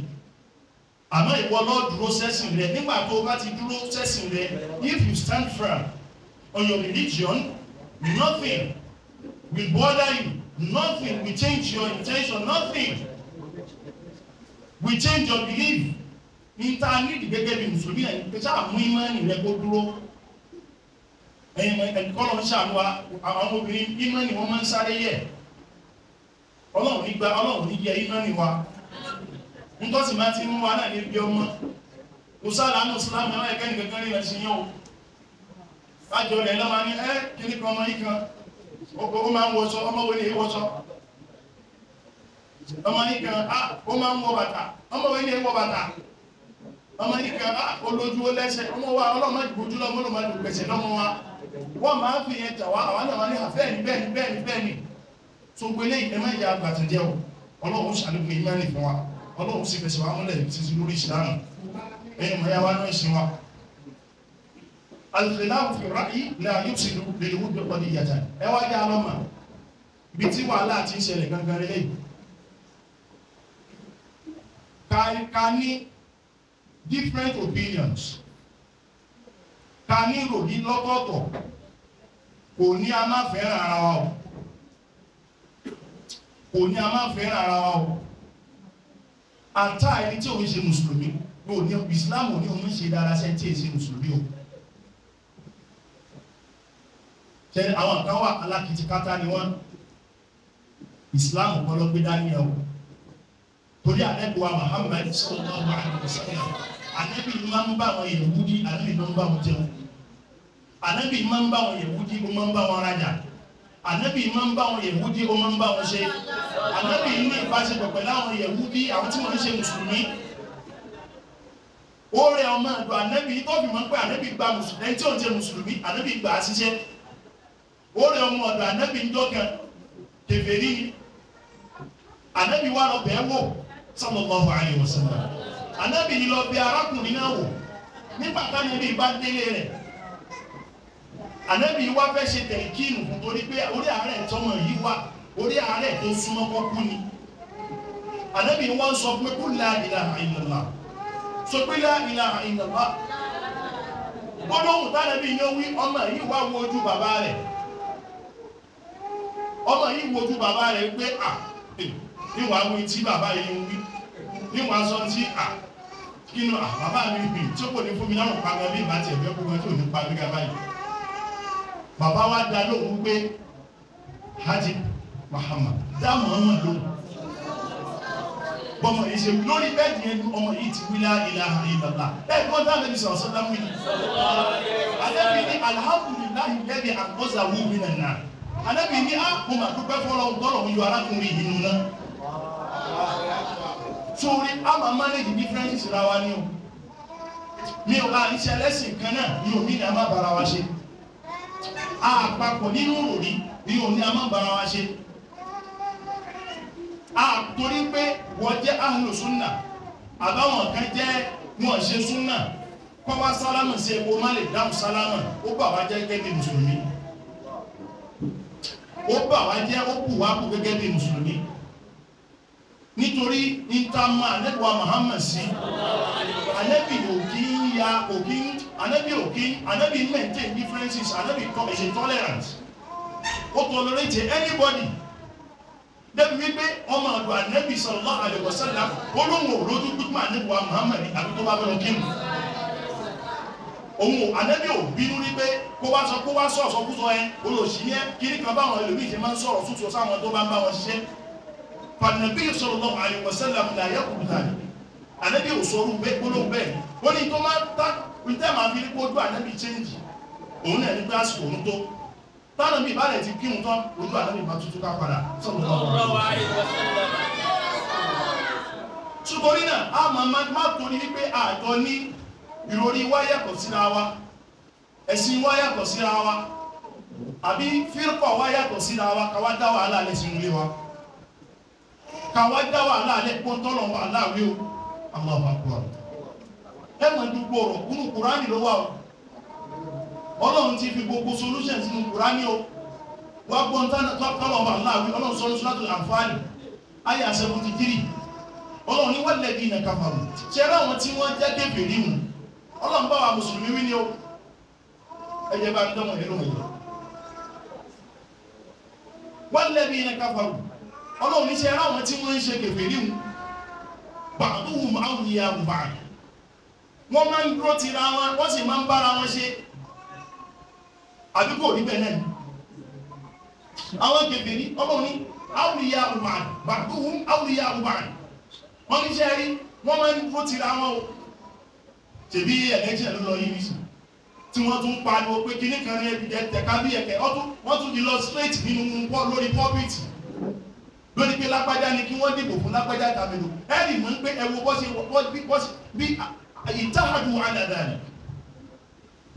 àmọ́ ìwọ lọ dúró sẹ́sìn rẹ nígbà tó bá ti dúró sẹ́sìn rẹ if you stand firm on your religion nothing will bother you nothing will change your intention nothing will change your belief níta nídìí gẹ́gẹ́ bí mùsùlùmí ẹni pé sáà mú ìmánì rẹ kó dúró ẹ̀yìn kọ́lọ̀ ń ṣàánú àwọn obìnrin ìmánì wọn máa ń sáré yẹ Ọlọ́run ní yẹ ìmánì wa nítọ́sí máa ti mú wa náà ní bí ọmọ usala no Islam na e kan kan ni sin yo ajo le la ma ni kini ko mo ikan o ma wo so ọmọ wo ni wo so ọmọ ikan o ma wo bàtà ọmọ wo ni wo bàtà ọmọ ikan olójú o lẹ́sẹ̀ ọmọ wa Ọlọ́run ma gbojú lo mo lo ma du pese lo mo wa wọ́n ma fi yẹn ta wa àwa na ma ni afe ni bẹ́ẹ̀ ni so gbele e ma ja gbatan je o Ọlọ́run ṣàlékún imani fún wa Ọlọ́run sì fẹsẹ̀ wa múlẹ̀ títí lórí Islam ẹ̀yin ma ya wa no ìsìn wa al-khilaf fi ar-ra'yi la yufsidu lil-wud qadiyatan ẹ wá ja lo ma bí tí wàhálà tí ṣẹlẹ̀ gangan rele ká ní different opinions ká ní ròrí lọ́tọ̀ọ̀tọ̀ kò ní a máa fẹ́ràn ara wa o kò ní a máa fẹ́ràn ara wa o àtà ẹni tí òun ṣe mùsùlùmí kò ní Islam ò ní òun ṣe dára sẹ́ tí èsì mùsùlùmí o ṣe àwọn kan wà alákìtìkátà ni wọ́n Islam kọ́ ló gbé dání ẹ̀ o torí àdẹ́gbẹ̀wà Muhammad sallallahu alaihi wasallam ànábì máa ń bá wọn Yẹhudi ànábì máa ń bá wọn jẹun ànábì máa ń bá wọn Yẹhudi ó máa ń bá wọn rajà ànábì máa ń bá wọn Yẹhudi ó máa ń bá wọn ṣe ànábì ní ìbáṣepọ̀ pẹ̀lú àwọn Yẹhudi àwọn tí wọ́n ń ṣe mùsùlùmí ó rẹ ọmọ àdó ànábì tó fi mọ́ pé ànábì gba mùsùlùmí tí ó ń ṣe mùsùlùmí ànábì gbà á ṣiṣẹ́ ó rẹ ọmọ àdó ànábì ń jọ́kan kèfèrí ni ànábì wà lọ bẹ̀ẹ́ wò sallallahu alaihi wasallam ànábì ni lọ bí arákùnrin náà wò nígbà tánábì bá délé rẹ̀ ànábì wá fẹ́ ṣe tẹ̀kíìnù fún torí pé orí àárẹ̀ tọmọ yìí wà orí àárẹ̀ tó súnmọ́ kọ́kú ni ànábì wọ́n sọ pé kú la ilaha illallah sọ pé la ilaha illallah gbọ́dọ̀hùn tánábì ní ó wí ọmọ yìí wá wo ojú bàbá rẹ̀ ọmọ yìí wo ojú bàbá rẹ̀ pé níwà wí tí bàbá yìí ń wí níwà sọ tí kínú bàbá mi bì tí ó kò ní fún mi láwọn pàgọ́ bí ìbá ti ẹ̀fẹ́ gbogbo tí ò ní pàgọ́ gàbá yìí bàbá wa dá lóhùn pé Hajj Muhammad dá Muhammad lóhùn bọ́mọ̀ yìí ṣe lórí bẹ́ẹ̀dì yẹn ọmọ yìí ti wí la ilaha illallah ẹ̀kọ́ dá lẹ́bi sọ̀rọ̀ sọ́dá wí Ànábì ní alhamdulillahi alladhi anqadhahu minan nar Ànábì ní mo mà dúpẹ́ fọ́lọ́run tọ́lọ̀ ń yọ arákùnrin ìhìnú náà sórí a máa manage differences ra wa ní o mi ò bá iṣẹ́ lẹ́sìn kan náà ní omi ní a máa bára wa ṣe àpapọ̀ nínú òrí ní omi a máa bára wa ṣe torí pé wọ́n jẹ́ ahlu sunna àbáwọn kan jẹ́ wọ́n ṣe sunna kọ́ wá sálámù sí epo má lè dáhùn sálámù ó bà wá jẹ́ gẹ́gẹ́ bí mùsùlùmí ó bà wá jẹ́ ó kù wá kù gẹ́gẹ́ bí mùsùlùmí nítorí ìtàmà ànẹ́bùwà Muhammad sí ànẹ́bì ànẹ́bì maintain differences ànẹ́bì is intolerant ó tolerate anybody débi wípé ọmọ àdó ànẹ́bì sallallahu alaihi wasallam olóhùn òrójú gbígbà ànẹ́bùwà Muhammad àbí tó bá bẹ́rọ kínu ohun ànẹ́bì ò bínú rí pé kó wá sọ̀rọ̀ kúsọ ẹ olóòṣì ní ẹ kiri kan báwọn ẹlòmíì ṣe máa ń sọ̀rọ̀ sútù sáwọn tó bá ń bá wọn ṣiṣẹ́ fànàbí sallallahu alaihi wasallam la yaqulu dhalik ànábì òṣòro bẹ́ẹ̀ gbólóhùn bẹ́ẹ̀ ó ní tó máa tá ìtẹ́ máa fi ní kójú ànábì change òun náà ní kíláàsì òun tó tánàbí ìbálẹ̀ ti kírun tán ojú ànábì bá tútù ká padà sallallahu alaihi wasallam ṣùgbọ́n náà a máa torí wípé àjọ ní ìròrí wa yàtọ̀ síra wa ẹ̀sìn wa yàtọ̀ síra wa àbí fírkọ̀ wa yàtọ̀ síra wa káwá dá wàhálà lẹ́sìn ilé wa káwá dá wàhálà alẹ́ pọ́ntọ́lọ̀ wà láàrí o Allahu Akbar ẹmọ̀ ìdúgbò ọ̀rọ̀ kúrò Kùránì ló wà o Ọlọ́run ti fi gbogbo solutions nínú Kùránì o wà pọ́ntọ́lọ̀ wà láàrí Ọlọ́run sọ Suratul Anfal ayà 73 Ọlọ́run ní walladhina kafaru ṣẹ́rẹ́ àwọn tí wọ́n jẹ́ kèfèrí mu Ọlọ́run bá wa mùsùlùmí wí ní o ẹjẹ́ bá ń dánwò nínú ìlú walladhina kafaru Ọlọ́run ní ṣẹ́rẹ́ àwọn tí wọ́n ń ṣe kèfèrí mu ba'duhum awliya'u ba'd wọ́n máa ń dúró tira wọn wọ́n sì máa ń bára wọn ṣe àdúgbò níbẹ̀ náà àwọn kèfèrí Ọlọ́run ní awliya'u ba'd ba'duhum awliya'u ba'd wọ́n ní ṣẹ́rí wọ́n máa ń dúró tira wọn o tèbí election ló lọ yìí nísìn tí wọ́n tún pariwo pé kíní kan ní ẹ̀tẹ̀ká bí ẹ̀kẹ́ wọ́n tún illustrate nínú lórí pulpit lórí pé lágbájá ni kí wọ́n dìbò fún lágbájá tàbílò ẹ̀rì mọ́ pé ẹwọ bọ́sí bí ìtàhàdù àdàdàrí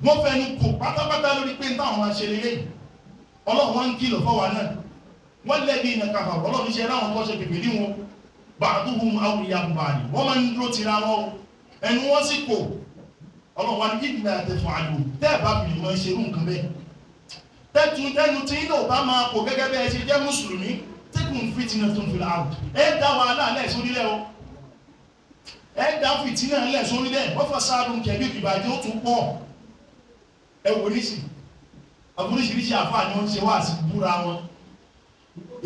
wọ́n fẹ́nu kò pátápátá lórí pé táwọn máa ṣe lélẹ́yìn ọlọ́run wọ́n ń kìlọ̀ fọ́wà náà wọ́n lẹ́bí ìnà kàfà ọlọ́run ṣe láwọn tó ṣe pèpè ní wọn ba'duhum awliya'u ba'd wọ́n máa ń dúró tira wọn ẹnu wọ́n sì kò ọlọ́run wá ní ìdílé àtẹ̀fọ́ àlù tẹ́ẹ̀bá fi lè mọ́ ṣe irú nǹkan bẹ́ẹ̀ tẹ́nu tí iná ò bá máa kò gẹ́gẹ́ bẹ́ẹ̀ ṣe jẹ́ mùsùlùmí tẹ́kùn fitnatun fil ard ẹ dá wàhálà lẹ̀ sórílẹ̀ o ẹ dá fìtínà lẹ̀ sórílẹ̀ wọ́n fọ́ sáàdùn kẹ̀bí ìbàjẹ́ ó tún pọ̀ ẹ wò nísì àforíṣiríṣi àfáà ni wọ́n ṣe wá sí búra wọn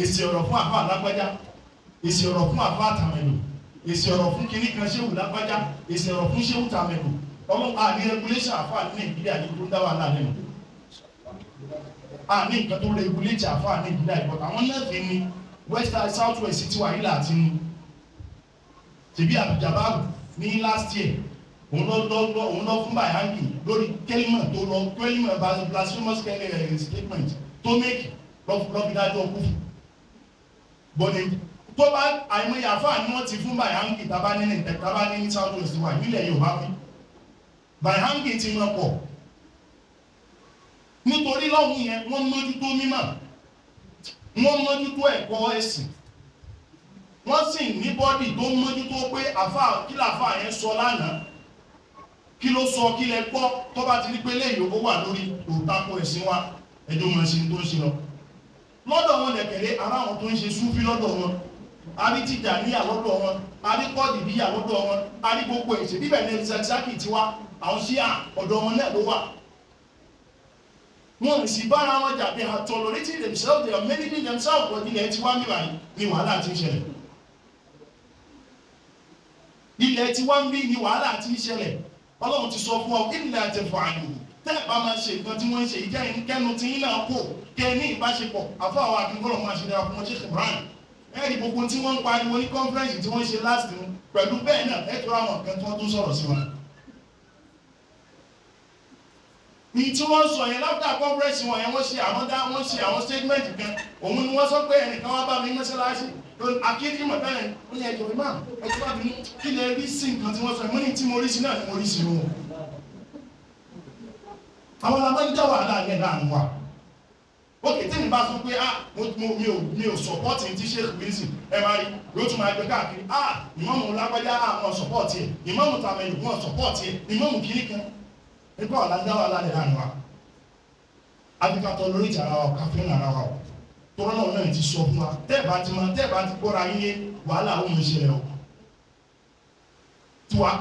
èsì ọ̀rọ̀ fún àfáà lágbájá èsì ọ̀rọ̀ fún àfáà tàmẹ̀lò èsì ọ̀rọ̀ fún kinní kan ṣéwù lágbájá èsì ọ̀rọ̀ fún ṣéwù tàmẹ̀lò ọlọ́pàá ní regulation àfáà ní Nàìjíríà ní tó ń dá wà láàrin nù ní nǹkan tó regulate àfáà ní Nàìjíríà ìbọ̀tà àwọn náà fi ní western south west ti wà nílà àti ní tèbí àbújábáàbù ní last year òun lọ fún Bayangi lórí kẹ́límà tó lọ kẹ́límà blasphemous statement tó make lọ́fídájọ́ ọkú bọ́dé tó bá àìmọye àfáà ní wọ́n ti fún Bayangi tàbá ní south west wà nílẹ̀ Yorùbá wí Bayangi ti mọ́ pọ̀ nítorí lọ́hùn yẹn wọ́n mójútó mímọ̀ wọ́n mójútó ẹ̀kọ́ ẹ̀sìn wọ́n sì ní bọ́dì tó mójútó pé àfáà kí làfáà yẹn sọ lánàá kí ló sọ kí lẹ gbọ́ tó bá ti rí pé léyìí ó wà lórí òtakò ẹ̀sìn wa ẹjọ́ mọ̀ sí tó ń ṣe lọ lọ́dọ̀ wọn lẹ̀kẹ̀lé ara àwọn tó ń ṣe súfí lọ́dọ̀ wọn a rí Tìjàníyà lọ́dọ̀ wọn a rí Kọ́dìríyà lọ́dọ̀ wọn a rí gbogbo ẹ̀ṣẹ̀ bíbẹ̀ ní ẹ̀sẹ̀sákì tiwa àwọn Ṣíà ọ̀dọ̀ wọn náà ló wà wọn sì bára wọn jà they are tolerating themselves they are managing themselves but ilẹ̀ tiwa mìíràn ní wàhálà ti ń ṣẹlẹ̀ ilẹ̀ tiwa ń bí ní wàhálà ti ń ṣẹlẹ̀ Ọlọ́run ti sọ fún ọ ilẹ̀ àtẹ̀fọ̀ àlù tẹ́ẹ̀bá máa ṣe nǹkan tí wọ́n ń ṣe ìjẹ́ kẹ́nu tí yín náà kò kẹ́ ní ìbáṣepọ̀ àfáwọn akínkọ́lọ̀ máa ṣe dára fún ọjọ́ ìbráhìn ẹ̀rí gbogbo tí wọ́n ń pariwo ní conference tí wọ́n ṣe last year pẹ̀lú bẹ́ẹ̀ náà ẹ̀tọ́ àwọn nǹkan tí wọ́n tún sọ̀rọ̀ sí wọn. ní tí wọ́n sọ yẹn láfíà conference wọn yẹn wọ́n ṣe àwọn statement kan òun ni wọ́n sọ pé ẹnìkan wá bá mi mọ́ṣáláṣí akéde mọ̀tẹ́lẹ̀ ó yẹ ẹjọ́ imam ẹjọ́ bá mi kí lè rí sí nǹkan tí wọ́n sọ ìmúni tí mo rí sí náà ni mo rí sí wọn. àwọn alábẹ́jọ́ wà láàrin láàrin wa ókè tí mi bá sọ pé mi ò support ní tí sheikh bíńsì ẹ máa rí yóò tún máa gbé káàkiri ìmáàmù lágbájá àwọn support ẹ ìmáàmù tàmẹ̀lù wọn support ẹ ìmáàmù kìíní kan ẹgbẹ́ wà láàrin wa abikatọ lórí ìjà ara wa káfíń ara wa tọ́rọ náà náà ti sọ fún wa tẹ́ẹ̀bá ti gbọ́ra yíyé wàhálà ó mọ̀ ìṣẹ̀lẹ̀ o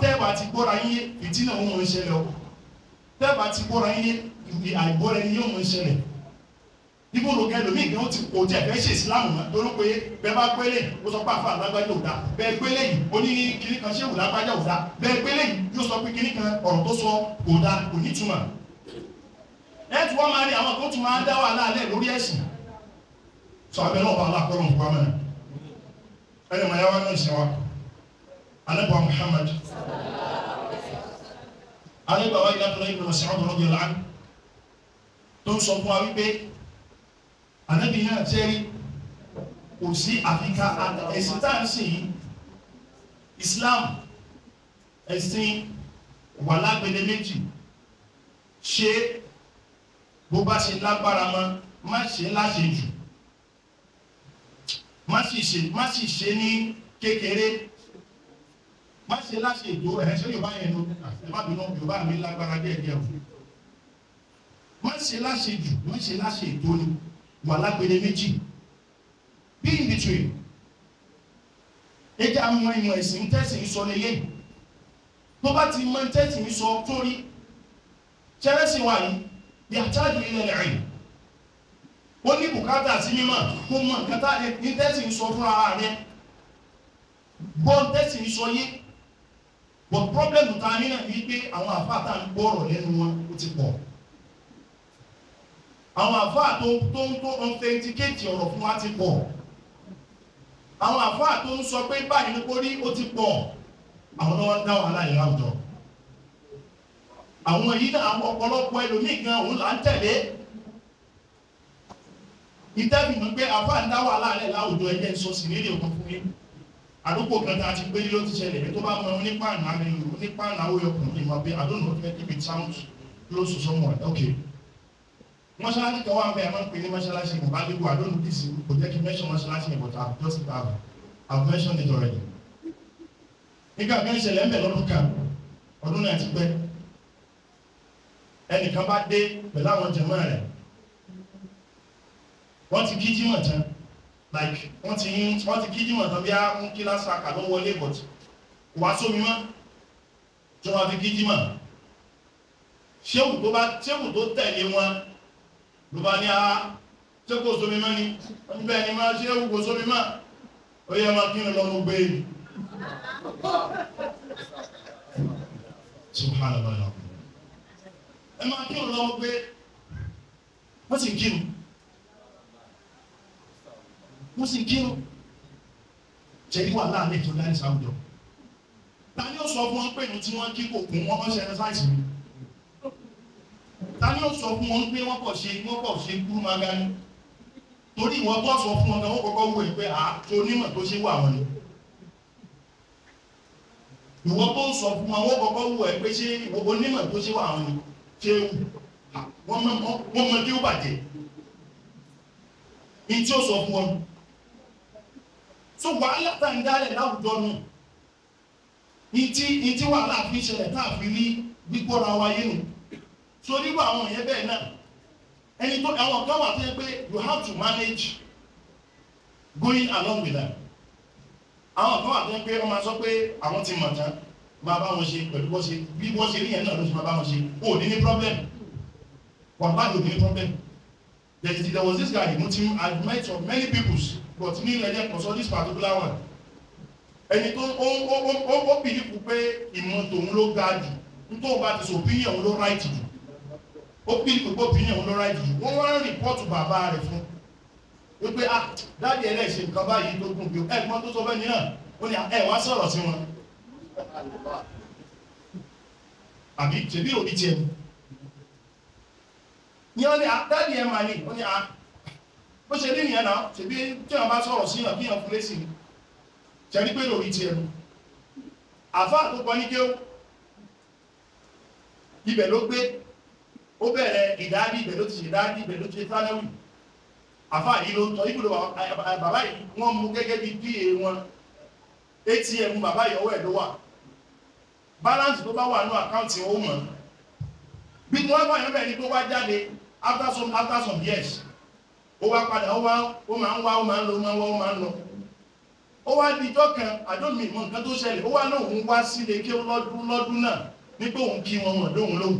tẹ́ẹ̀bá ti gbọ́ra yíyé fìtínà ó mọ̀ ìṣẹ̀lẹ̀ o tẹ́ẹ̀bá ti gbọ́ra yíyé àìgbọ́ra yíyé ó mọ̀ ìṣẹ̀lẹ̀ ibo ló kẹ́ lómi ìgbẹ́ ó ti kò jẹ́ fẹ́ ṣe ìsìlámù mọ́ torí pé bẹ́ẹ̀ bá gbélé ó sọ pé àfa lágbájá ò dá bẹ́ẹ̀ gbélé yìí ó ní kíní kan ṣéwù lágbájá ò dá bẹ́ẹ̀ gbélé yìí yóò sọ pé kíní kan ọ̀rọ̀ tó sọ kò dá kò ní túmọ̀ ẹ̀ tí wọ́n máa rí àwọn tó tún máa dá wà láàlẹ́ lórí ẹ̀sìn sọ abẹ náà bá alákọ̀ọ́rọ̀ nǹkan amẹ́ ẹni ma yáwá náà ṣe wa alẹ́bàá Muhammad alẹ́bàá wáyé látọ̀rọ̀ Ibn Mas'ud radiyallahu anhu tó ń sọ fún wa wípé Ànábì náà jẹ́rí kò sí àfikà ẹ̀sìn tá à ń ṣe yìí Islam ẹ̀sìn wà lágbèlè méjì ṣe bó bá ṣe lágbára mọ́ má ṣe láṣẹ jù má sì ṣe ní kékeré má ṣe láṣẹ ètò ẹ̀ṣẹ́ Yorùbá yẹn ló ẹ̀bábìnú Yorùbá mi lágbára díẹ̀díẹ̀ o má ṣe láṣẹ jù má ṣe láṣẹ ètò ni wà lágbèlè méjì bí in between ẹjẹ́ àwọn ìmọ̀ ẹ̀sìn tẹ́sìn sọ lélẹ̀ tó bá ti mọ tẹ́sìn sọ torí ṣẹlẹ́sìn wà yìí yàtájú ilẹ̀ rẹ̀ ó ní bùkátà sí mímọ̀ kó mọ̀ nǹkan tá ní tẹ́sìn sọ fún ara rẹ̀ gbọ́ tẹ́sìn sọ yé but problem ta ní náà ní pé àwọn àfáà tá ń gbọ́rọ̀ lẹ́nu wọn ó ti pọ̀ àwọn àfáà tó authenticate ọ̀rọ̀ fún wa ti pọ̀ àwọn àfáà tó ń sọ pé báyìí ní kórí ó ti pọ̀ àwọn náà ń dá wàhálà yìí láwùjọ àwọn yìí náà àwọn ọ̀pọ̀lọpọ̀ ẹlòmíì gan òun là ń tẹ̀lé ìtẹ́bí mọ̀ pé àfáà ń dá wàhálà rẹ̀ láwùjọ ẹgbẹ́ sọ sí nílé òkun fún mi àdúgbò kan tá a ti gbé ló ti ṣẹlẹ̀ ní tó bá mọ onípàànù àmìlú onípàànù àwòyọkùnrin ìmọ̀ pé I don't know if it sounds close to someone okay mọ́ṣáláṣí kan wà ń bẹ ẹ̀ máa ń pè ní mọ́ṣáláṣí ìmọ̀bálẹ́gbò I don't know this kò jẹ́ kí mention mọ́ṣáláṣí yẹn but I've mentioned it already nígbà kan ìṣẹ̀lẹ̀ ń bẹ lọ́dún kan ọdún náà ti pẹ́ ẹnìkan bá dé pẹ̀lú àwọn jẹ̀mọ́ rẹ̀ wọ́n ti kí jímọ̀ tán like wọ́n ti kí jímọ̀ tán bí a ń kí lásán àkà ló wọlé but wá sómi mọ́ tí wọ́n fi kí jímọ̀ ṣéwù tó tẹ̀lé wọn ló bá ní a ṣé kò sómi mọ́ ni wọ́n bẹ́ẹ̀ ni máa ṣéwù kò sómi mọ́ ó yẹ máa kí ni lọ́mọ gbé ni subhanallah ẹ máa kí ni lọ́mọ gbé wọ́n sì kí ni wọ́n sì kírun jẹ́rí wà láàrin ètò láìsí àwùjọ ta ni ó sọ fún wọn pé ní tí wọ́n kí kò kún wọ́n mọ́ ṣe ẹ̀sáìsì mi ta ni ó sọ fún wọn pé wọ́n pọ̀ ṣe kúrú máa gani torí ìwọ́n tó sọ fún wọn gan wọ́n kọ́kọ́ wò pé tó onímọ̀ tó ṣe wà wọn ni ìwọ́n tó sọ fún wọn wọ́n kọ́kọ́ wò pé ṣé onímọ̀ tó ṣe wà wọn ni ṣé wọ́n mọ kí ó bàjẹ́ ní tí ó sọ fún wọn so wàhálà tá ń dálẹ̀ láwùjọ nù ìtí wàhálà fi ṣẹlẹ̀ tá a fi rí gbígbóra wáyé nù so nígbà àwọn èèyàn bẹ́ẹ̀ náà ẹni tó àwọn kan wà tó yẹ pé you have to manage going along with them àwọn kan wà tó yẹ pé wọ́n máa sọ pé àwọn ti mọ̀ tán máa bá wọn ṣe pẹ̀lú bí wọ́n ṣe rí yẹn náà ló ṣe máa bá wọn ṣe ó ní problem wàhálà ò ní problem there was this guy Muslim I met of many peoples but ní ẹ̀jẹ̀ kan sọ this particular one ẹni tó ó bìlífù pé ìmọ̀ tòun ló ga jù nítorí bá ti sọ opinion òun ló right jù ó bìlífù pé opinion òun ló right jù wọ́n wá ń rìpọ́tù bàbá rẹ̀ fún wípé dáàdì ẹlẹ́ṣẹ̀ nǹkan báyìí tó gùn bí ẹ̀gbọ́n tó sọ fẹ́ nínú ó ní wá sọ̀rọ̀ sí wọn àbí tèbí òbí tiẹ̀ ní ọ́ ní dáàdì ẹ̀ máa ní ó ní bó ṣe rí nìyẹn náà tèbí tí wọ́n bá sọ̀rọ̀ sí yàn kí yàn fúlé sí ni ṣẹ̀rí pé lórí tiẹ̀ nù àfáà tó kọ́ ní kéwú ibẹ̀ ló gbé ó bẹ̀rẹ̀ ìdádì ibẹ̀ ló ti ṣe ìdádì ibẹ̀ ló ti ṣe tánẹ́wì àfáà yìí ló ń tọ́ ibùdó bàbá yìí wọ́n mú gẹ́gẹ́ bí pa wọn ATM bàbá yìí ọwọ́ ẹ̀ ló wà balance tó bá wà ní àkáǹtì ó mọ̀ bí wọ́n bá yẹn bẹ̀rẹ̀ ni tó wá jáde after some years ó wá padà ó máa ń lọ ó wá di ìjọ kan àdómi ìmọ̀ nǹkan tó ṣẹlẹ̀ ó wá náà òun wá sílé kí ó lọ́dún náà nígbà òun kí wọn mọ̀ lóhun lóhun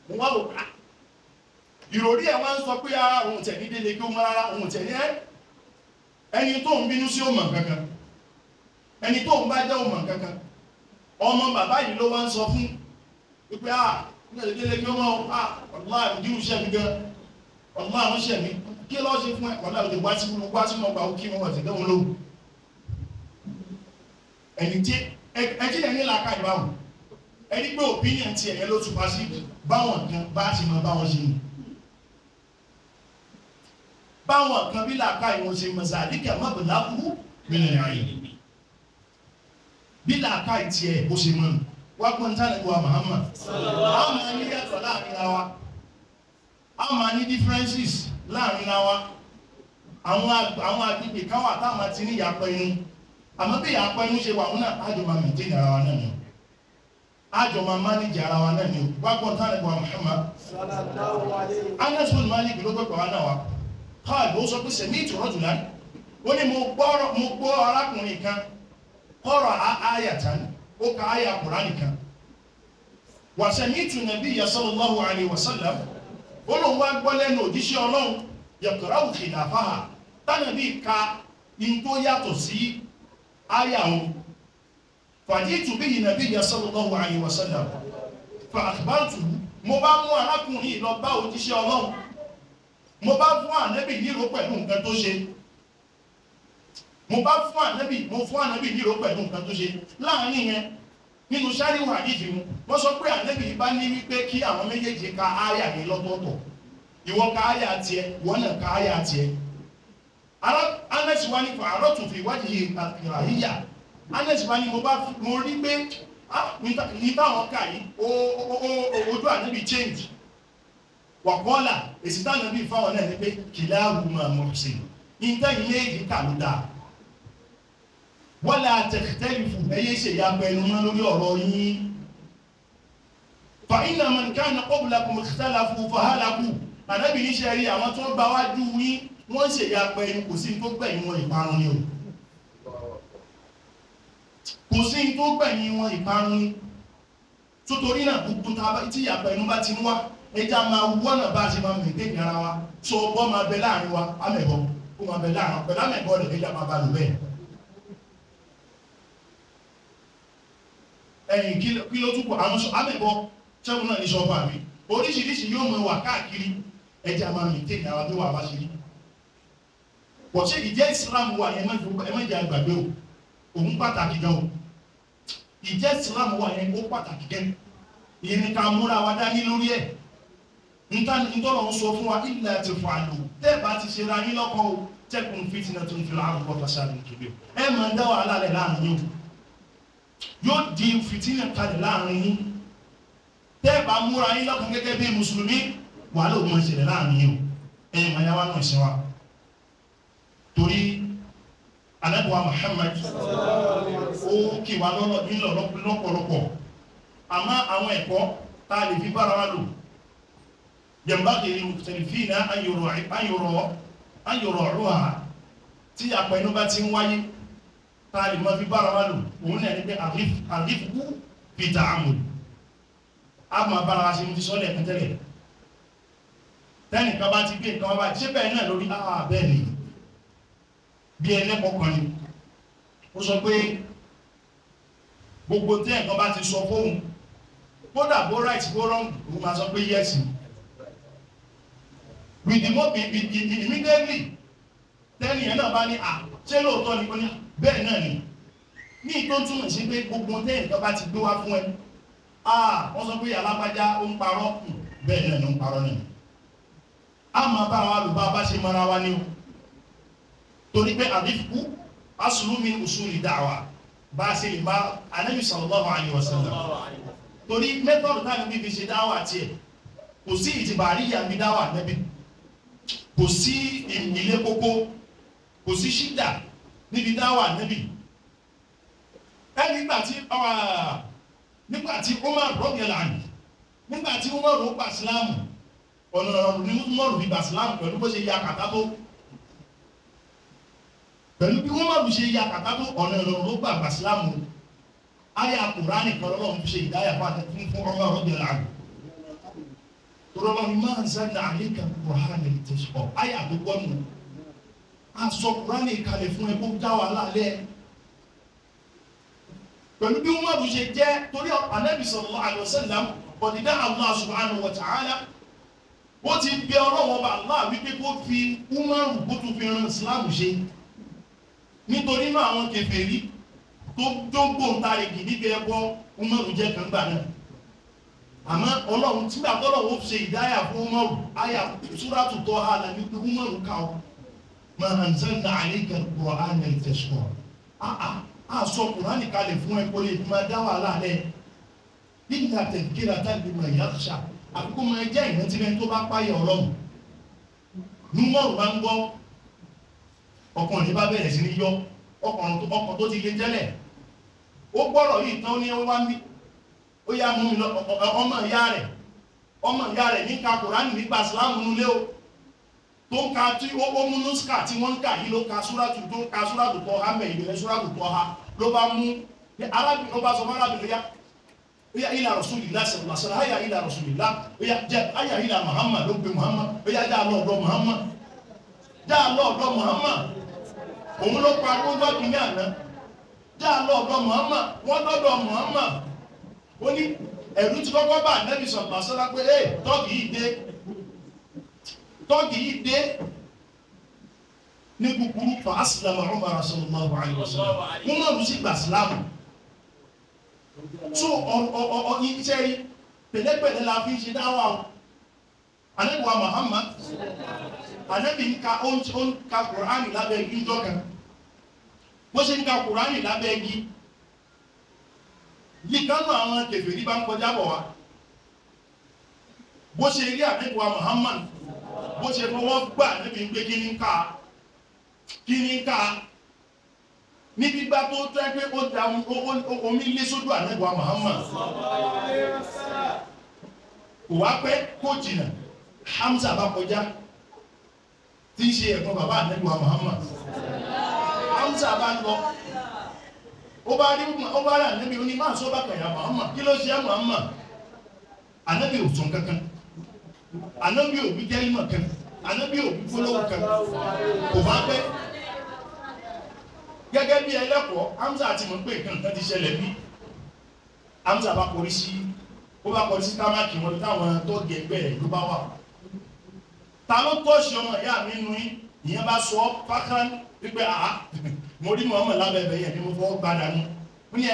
mo wá wò ká ìròrí ẹ̀ wá ń sọ pé òun tẹ̀ ní délé kí ó mọ́ rárá òun tẹ̀ ní ẹni tó ń bínú sí òmọ̀ kankan ẹni tó ń bá jẹ́ òmọ̀ kankan ọmọ bàbá yìí ló wá ń sọ fún wípé ní délé kí ó mọ́ ọ̀lá ìdíhùn ṣẹ̀mí gan ọ̀lá àwọn ṣẹ̀mí kí lọ́ ṣe fún ẹ̀kọ́ náà lè wá sí ọgbà òkè wọn àti ìdánwò lóhùn ẹni tí ẹjí ẹni làákà ìbáwọn ẹni pé opinion ti ẹ̀yẹ ló túnpa sí báwọn kan bá ti mọ báwọn ṣe ní báwọn kan bí làákà ìwọ̀n ṣe mọ̀ sàdíkà mọ́bìnlá kú mílẹ̀ ayé bí làákà ìtì ẹ̀ bó ṣe mọ̀ wá pọ́n tánà ìwà Muhammad a máa ní yàtọ̀ láàrin wa a máa ní differences láàrin wa àwọn agbègbè kan wà táwọn àti ní ìyàpọ̀ inú àmọ́ bí ìyàpọ̀ inú ṣe wà wọn náà ájọ máa maintain ara wa náà ni ájọ máa manage ara wa náà ni wákọ̀ tánà ìwà Muhammad Anas bin Malik ló gbọ́gbọ̀ wa náà wa káàdì ó sọ pé sẹ̀mí ìtòrọ̀ jùlá ó ní mo gbọ́ arákùnrin kan kọ́rọ̀ ayatan ó ka ayà Kùránì kan wa sami'tu nabiyya sallallahu alaihi wasallam ó lóun wá gbọ́ lẹ́nu òjíṣẹ́ Ọlọ́run yaqra'u khilafaha tánàbí ka in tó yàtọ̀ sí ayà wọn faji'tu bihi nabiyya sallallahu alaihi wasallam fa akhbartuhu mo bá mú arákùnrin lọ bá òjíṣẹ́ Ọlọ́run mo bá fún ànábì níro pẹ̀lú nǹkan tó ṣe mo fún ànábì níro pẹ̀lú nǹkan tó ṣe láàrin yẹn nínú sáré wà nídìí mu wọ́n sọ pé ànábì bá ní wípé kí àwọn méjèèjì ka áyà ní lọ́tọ̀ọ̀tọ̀ ìwọ ka áyà tiẹ̀ ìwọ náà ka áyà tiẹ̀ anẹ́sì wa ní fún àrọ́tù fi ìwádìí ìràhíyà anẹ́sì wa ní mo rí pé ní táwọn kà yìí ojú ànábì change wàkọ́ọ̀là èsì táwọn ànábì fáwọn náà ní pé kìláàrùmọ̀ mọ̀ọ́sìn ní tẹ́yìn méjì kà ló dáa wala takhtalifu ẹyẹ ṣe ya pẹ̀lú mọ́ lórí ọ̀rọ̀ yín fa inna man kana qablakum ikhtalafu fahalaku ànábì ní ṣe rí àwọn tó bá wájú yín wọ́n ṣe ya pẹ̀lú kò sí tó gbẹ̀yìn wọn ìparun ni o kò sí tó gbẹ̀yìn wọn ìparun ni tó torí náà gbogbo tí ya pẹ̀lú bá ti ń wá ẹja máa wọ́nà bá ṣe máa mẹ̀tẹ́ ìyára wa tó bọ́ máa bẹ láàrin wa amẹ̀bọ kó máa bẹ láàrin pẹ̀lú amẹ̀bọ rẹ̀ ẹja máa bá lò bẹ́ẹ̀ ẹ̀yìn kí ló túnkù àwọn amẹ́bọ ṣẹ́gun náà ní ṣọ́bọ̀ àrí oríṣiríṣi yóò mọ̀ wà káàkiri ẹjẹ́ àmà mi tẹ́ ìyàwó tó wà bá ṣe rí pọ̀ ṣe ìjẹ́ Islam wà yẹn ẹmẹ́jẹ́ àgbàgbé o òun pàtàkì gan o ìjẹ́ Islam wà yẹn ó pàtàkì gan ìyẹn ni ká múra wa dání lórí ẹ̀ nítọ́lọ̀ ń sọ fún wa ilẹ̀ àti fàálù tẹ́ bá ti ṣe ra yín lọ́kọ̀ o tẹ́kùn fìtínà tó ń fi láàrùn bọ́ fasádùn kébé ẹ máa dá wàhálà rẹ̀ láàrin yóò yóò di fìtínà kalẹ̀ láàrin yín tẹ́ bá múra yín lọ́kàn gẹ́gẹ́ bí mùsùlùmí wà ló mọ̀ ìṣẹ̀lẹ̀ láàrin yín o ẹ̀yìn ma yáwá náà ṣe wá torí anẹ́bùwa Muhammad ó kí wá nílọ̀ lọ́pọ̀lọpọ̀ àmá àwọn ẹ̀kọ́ tá a lè fi bára wá lò yambaghi lil-mukhtalifina an yura'uha tí àpẹẹnú bá ti ń wáyé tààlì mọ́ fi bára wá lò òun náà ní pé àrífú fi ta'amul a máa bára wá sí mú ti sọ́lẹ̀ kan tẹ́lẹ̀ tẹ́nìkan bá ti gbé nǹkan wá ṣé bẹ́ẹ̀ náà lórí bẹ́ẹ̀ ni bí ẹlẹ́kọ̀ọ́ kan ni ó sọ pé gbogbo tí ẹ̀kan bá ti sọ fóun kódà bó right bó wrong òun máa sọ pé yes immediately tẹ́nì ẹ̀ náà bá ní ṣé lóòótọ́ ni ó ní bẹ́ẹ̀ náà ni ní tó túnmọ̀ sí pé gbogbo tẹ́yìn tó bá ti gbé wá fún ẹ wọ́n sọ pé alágbájá ó ń parọ́ bẹ́ẹ̀ náà ló ń parọ́ náà a máa bá wa lò bá ṣe mara wa ní o torí pé àdífkú aslu min usuli da'wa bá ṣe lè bá Ànábì sallallahu alaihi wasallam torí mẹ́tọ̀dù táwọn bí fi ṣe dáwà tí ẹ̀ kò sí ìtìbàríyà bí dáwà nẹ́bí kò sí ilé kókó kò sí ṣídà níbi dáwà nẹ́bí nígbàtí Umar radiyallahu anhu nígbàtí Umar ó gbà sílámù ọ̀nà ọ̀rọ̀ ní Umar fi gbà sílámù pẹ̀lú bó ṣe ya kàtà tó pẹ̀lú bí Umar ṣe ya kàtà tó ọ̀nà ọ̀rọ̀ ló gbà sílámù ayà Kùránì kan lọ́wọ́ fi ṣe ìdáyà fún Umar radiyallahu anhu rọlọ́ni máa ń zanna àyíká Kùránì tashqa ayà tó gbọ́nù aṣọ Kùránì kalẹ̀ fún ẹgbó dáwà lálẹ́ pẹ̀lú bí Umaru ṣe jẹ́ torí Ànábì sallallahu alaihi wasallam ọ̀dìdá Allah subhanahu wa ta'ala ó ti bí ọlọ́wọ́ bá Allah wípé kó fi Umaru kó tún fi ran Islam ṣe nítorí náà àwọn kèfèrí tó gbóǹtarìgì níbi ẹbọ Umaru jẹ́ kan gbà náà àmọ́ ọlọ́run tí gbàtọ́lọ́wọ́ ṣe ìdáyà fún Umaru ayà Suratu Taha lábí pé Umaru káwọ́ ma anzalna alayka al-Qur'ana litashqa sọ Kùránì kalẹ̀ fún ẹ̀kọ́ lè máa dá wà láàrẹ illa tadhkiratan liman yakhsha àkókò máa jẹ́ ìrántí rẹ̀ tó bá páyẹ̀ ọlọ́run ní Umaru bá ń gbọ́ ọkùnrin bá bẹ̀rẹ̀ sí ní yọ ọkàn tó ti lé tẹ́lẹ̀ ó gbọ́rọ̀ yìí tán ní wá ń bí ó yá mú mi lọ ọmọ ìyá rẹ̀ ní ka Kùránì nípa Ìsìlámù nulé o tó ń ka tí ó mú nùsùkà tí wọ́n ń kà yìí ló ka súrátù Taha mẹ́ ìbẹ̀rẹ̀ súrátù Taha ló bá mú arábìnrin ó bá sọ fún arábìnrin ya ila Rasulillah sallallahu alaihi wasallam ya ila Rasulillah ya ila Muhammad ló pe Muhammad ó yá já lọ́ọ̀dọ̀ Muhammad òun ló pa agbóngbó kìíní àná já lọ́ọ̀dọ̀ Muhammad wọ́n dọ́dọ̀ Muhammad ó ní ẹ̀rù ti kọ́kọ́ bá Ànábì sallallahu alaihi wasallam pé tọ́gì yìí dé ní kúkúrú fa aslama Umar sallallahu alaihi wasallam Umaru sí gbà sílámù so iṣẹ́ pẹ̀lẹ́pẹ̀lẹ́ la fi ń ṣe dáwà o. Ànábì wa Muhammad Ànábì ń ka Kùránì lábẹ́ igi ńjọ́ kan bó ṣe ń ka Kùránì lábẹ́ igi yìí kánú àwọn kèfèrí bá ń kọjá bọ̀ wá bó ṣe rí Ànábì wa Muhammad bó ṣe fọwọ́ gbà Ànábì ń gbé kí ní ká níbi gbá tó tẹ́ pé ó da omi lé sójú Ànábì wa Muhammad kò wá pẹ́ kó jìnà Hamza bá kọjá tí ń ṣe ẹ̀gbọ́n bàbá Ànábì wa Muhammad. Hamza bá ń lọ ó bá rí Ànábì ó ní máa sọ bá kàyà Muhammad kí ló ṣe Muhammad. Ànábì ò sọ kankan, Ànábì ò bí jẹ́ ìmọ̀ kan, Ànábì ò bí gbólóhùn kan, kò bá pẹ́ gẹ́gẹ́ bí ẹlẹ́kọ̀ọ́. Hamza ti mọ̀ pé nǹkan kan ti ṣẹlẹ̀ bí Hamza bá kọrí sí támákì wọn táwọn tó gẹ̀ẹ́gbẹ̀ rẹ̀ ló bá wà. Ta ló tọ́ṣì ọmọ ìyá mi nù yín? Ìyẹn bá sọ fákán wípé àá mo rí Muhammad lábẹ́bẹ̀ yẹn ni mo fọwọ́ gbádà nù. Ó ní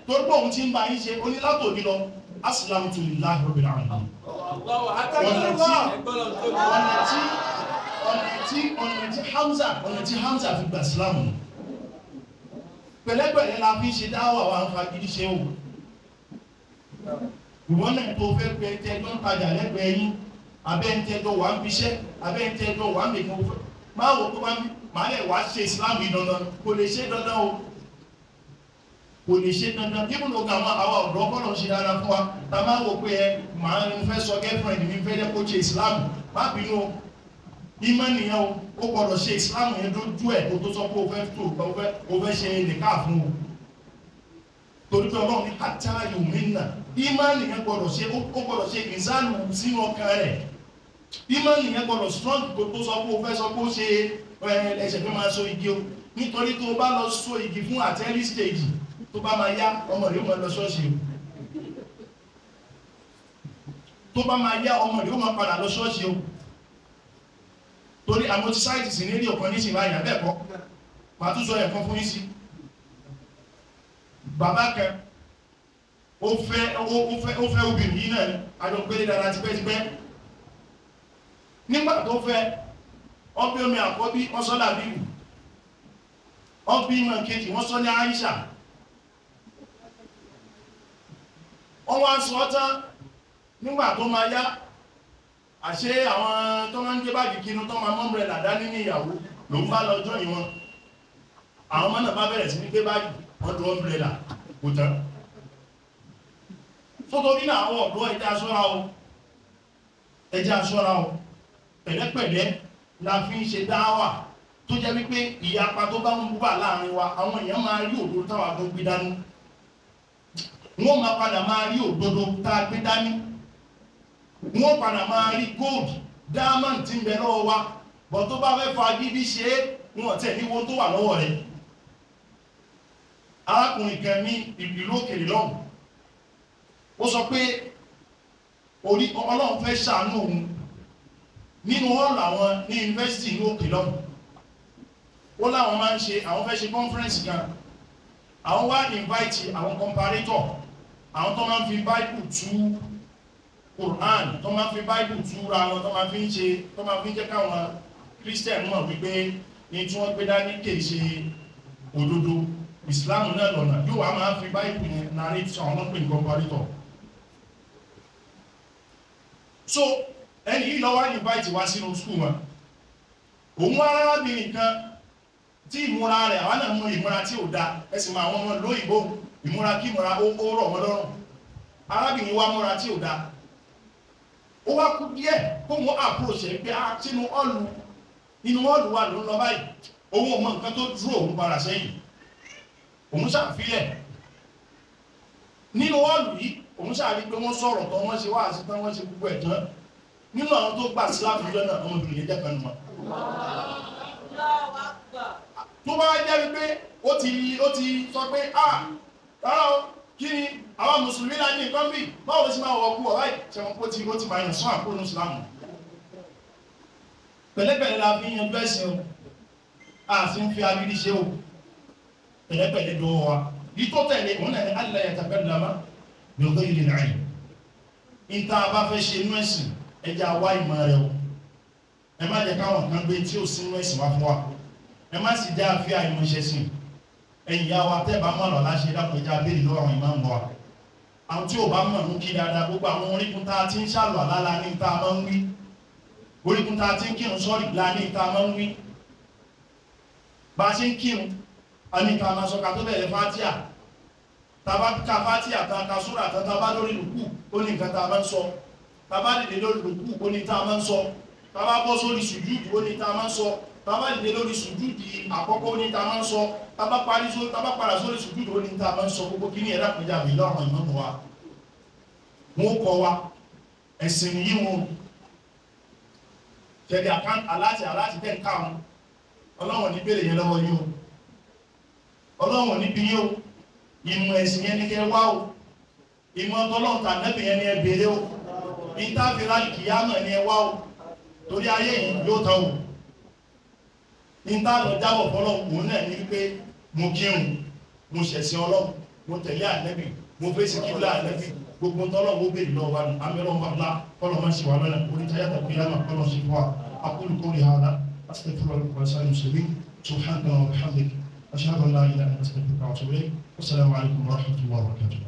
tó gbọ́ òun ti ń bá yín ṣe onílátòdì lọ Assalamu lillahi rabbil alamin. Ọ̀nà tí Hamza fi gbà Ìsìlámù pẹ̀lẹ́pẹ̀lẹ́ la fi ṣe dáwà wa ń fa gidi ṣe o. Ìwọ́n náà tó fẹ́ pẹ́ tẹ́jọ́ ń tajà lẹ́gbẹ̀ẹ́ yín abẹ́ ń tẹ́jọ́ wà ń bíṣẹ́ abẹ́ ń tẹ́jọ́ wà ń bèèrè fún máa wò tó máa lẹ̀ wá ṣe Ìsìlámù dandan kò lè ṣe dandan o, kò lè ṣe dandan. Kí múlò ga àwa ọ̀dọ́ kọ́lọ̀ ṣe dára fún wa ta máa wò pé máa ń fẹ́ sọ girlfriend mi fẹ́ jẹ́ kó ṣe Ìsìlámù má bínú o. Ìmọ̀ nìyẹn o, ó gbọ́dọ̀ ṣe Ìsìlámù yẹn dójú ẹ̀ kó tó sọ pé o fẹ́ ṣe nìkáà fún o. Torí pé Ọlọ́run ní hatta yu'minna, ìmọ̀ nìyẹn gbọ́dọ̀ ṣe, ó gbọ́dọ̀ ṣe ìsánù sínú ọkàn rẹ̀. Ìmọ̀ nìyẹn gbọ́dọ̀ strong kó tó sọ pé o fẹ́ sọ pé ó ṣe ẹsẹ̀ fẹ́ máa so igi o. Nítorí tó bá lọ so igi fún at early stage tó bá máa yá ọmọ rẹ̀ ó máa lọ ṣọ́ọ̀ṣì o. Tó bá máa yá ọmọ rẹ̀ ó máa padà lọ ṣọ́ọ̀ṣì o. Torí àwọn ti sáìtì sí nílé ọ̀kan ní ìsìn báyìí àbẹ́ẹ̀kọ́ màá tún sọ ẹ̀kan fún yín sí. Bàbá kan ó fẹ́ obìnrin yìí náà àjọgbélé dára tipẹ́tipẹ́. Nígbà tó fẹ́ ọbí omi àkọ́bí wọ́n sọ Làbíbù, ọbí ìmọ̀ kejì wọ́n sọ ní Àìṣà. Wọ́n wá sọ tán nígbà tó máa yá àṣé àwọn tó máa ń gbé báàgì kínú tó máa mọ́mbrẹ̀ làdá nínú ìyàwó ló ń bá lọ́jọ́ ìwọ̀n. Àwọn ọmọ náà bá bẹ̀rẹ̀ sí ní gbé báàgì wọ́n tó umbrella kò tán. Fótórí náà àwọn ọ̀dọ́ ẹjá aṣọ́ra o, pẹ̀lẹ́pẹ̀lẹ́ la fi ń ṣe dáwà tó jẹ́ wípé ìyapa tó bá ń wà láàrin wa àwọn èèyàn máa rí òdodo táwa tó gbé dání. Wọ́n máa padà máa rí òdodo tá a gbé dání. Wọ́n padà máa rí gold diamond tí ń bẹ lọ́wọ́ wa bọ̀ tó bá fẹ́ fa gidi ṣe é wọ́n tẹ̀ ní wọ́n tó wà lọ́wọ́ rẹ̀. Arákùnrin kan ní ìlú òkèèrè lọ́hùn ó sọ pé Ọlọ́run fẹ́ ṣàánú òun nínú hall àwọn ní yunifásitì ní òkè lọ́hùn. Ó láwọn máa ń ṣe, àwọn fẹ́ ṣe conference kan, àwọn wá invite àwọn comparator, àwọn tó máa ń fi Bible tú Quran, tó máa fi Bible túra wọn, tó máa fi ń jẹ́ káwọn Christian mọ̀ wípé ní tí wọ́n gbé dání kìí ṣe òdodo, Islam náà lọ́nà, yóò wá máa fi Bible yẹn narrate àwọn ọlọ́pìn comparator. So ẹni yìí lọ́wọ́ invite wá sínú school wọn. Òun arábìnrin kan tí ìmúra rẹ̀ àwọn náà mú ìmúra tí ò da, ẹ̀sìn máa wọn lóyìnbó ìmúra kí ìmúra ó rọ̀ wọ́n lọ́rùn. Arábìnrin wá múra tí ò da. Ó wá kú díẹ̀ kó wọ́n approach ẹ̀ pé sínú ọ̀lù wà ló ń lọ báyìí. Òun ò mọ nǹkan tó dúró òun para sẹ́yìn. Òun ṣàfilẹ̀. Nínú ọ̀lù yìí, òun ṣàrí pé wọ́n sọ̀rọ̀ tán, wọ́n ṣe wá sí tán, wọ́n ṣe gbogbo ẹ̀ tán. Nínú àwọn tó gbà síláàmù ìjọ náà, ọmọbìnrin yẹn jẹ́ kan nù wọn. Tó bá jẹ́ wípé ó ti sọ pé rárá o, kí ni àwọn mùsùlùmí náà ní nǹkan bí báwo ló sì máa wọ̀ kú ọ̀rá ìṣẹ̀wọ̀n ó ti máa yàn sán àkóónú ìsìlámù. Pẹ̀lẹ́pẹ̀lẹ́ la fi yanjú ẹ̀sìn o, a sì ń fi agídí ṣe o, pẹ̀lẹ́pẹ̀lẹ́ dọ́wọ́ wa. ìtọ́tẹ̀lé òun náà ni alla yatakallama bi ghayri al-ilm. Ìta bá fẹ́ ṣe inú ẹ̀sìn ẹja wá ìmọ̀ rẹ̀ o. Ẹ má jẹ́ káwọn kan gbé tí ò sí inú ẹ̀sìn wá fún wa. Ẹ má sì dá àfíà ìmọ̀ṣẹ́ sí. Ẹ̀yin ìyá wa tẹ́ bá mọ̀ lọ láṣẹ dápọ̀ ẹja béèrè lọ́wọ́ àwọn ìmáàmù wa. Àwọn tí ò bá mọ̀ ń kí dáadáa gbogbo àwọn orígun tá a ti ń ṣàlù àlálà ní ìta máa ń wí. Orígun tá a ti ń kírun sọ́ọ̀rì la ní ìta máa ń wí. Bá a ṣe ń kírun a ní ìta máa sọ ká tó bẹ̀rẹ̀ fátíà. Tàbá ká fátíà tán ká súrà tán tàbá lórí lùkù ó ní nǹkan tá a máa ń sọ. Tàbá dìde lórí lùkù ó ní tá a máa ń sọ. Tàbá bọ́ sórí sùjúdù ó ní tá a máa ń sọ. Tàbá dìde lórí sùjúdù àkọ́kọ́ ó ní tá a máa ń sọ. Tàbá padà sórí sùjúdù ó ní tá a máa ń sọ. Gbogbo kíní ẹ̀dá pẹ̀já mi lọ́rùn ìmọ̀mù wa. Wọ́n kọ́ wa ẹ̀sìn yìí wọn. Ṣẹ̀dí aláti tẹ́ ń ká wọn. Ọlọ́wọ̀n ní bèèrè yẹn lọ́wọ́ yóò. Ọlọ́wọ̀n ní bí yóò. Ìmọ̀ ẹ̀sìn yẹn ní kẹ́ wá o. Ìmọ̀ ọlọ́ọ̀ta nẹ́bì yẹn ní ẹ bèèrè o. Ìtàfẹ́lá kìyàmọ̀ ní ẹ wá o. Torí ayé yìí yóò tán o. Ìtàlọ̀ jábọ̀ fọ́lọ́ òun náà ní pé mo kírun, mo ṣẹ̀sìn Ọlọ́run, mo tẹ̀lé ànẹ́bì, mo fèsì kíbla ànẹ́bì, gbogbo tọ́lọ̀ ó bèèrè lọ́wọ́ wa ní amẹ́rọ̀ ńlá kọ́lọ̀ máa ṣe wà lọ́nà orí tayátà kìyàmọ̀ kọ́lọ̀ ṣe fún wa. أقول قولي هذا أستغفر لكم ولسائر المسلمين سبحانك اللهم وبحمدك أشهد أن لا إله إلا أنت أستغفرك وأتوب إليك والسلام عليكم ورحمة الله وبركاته.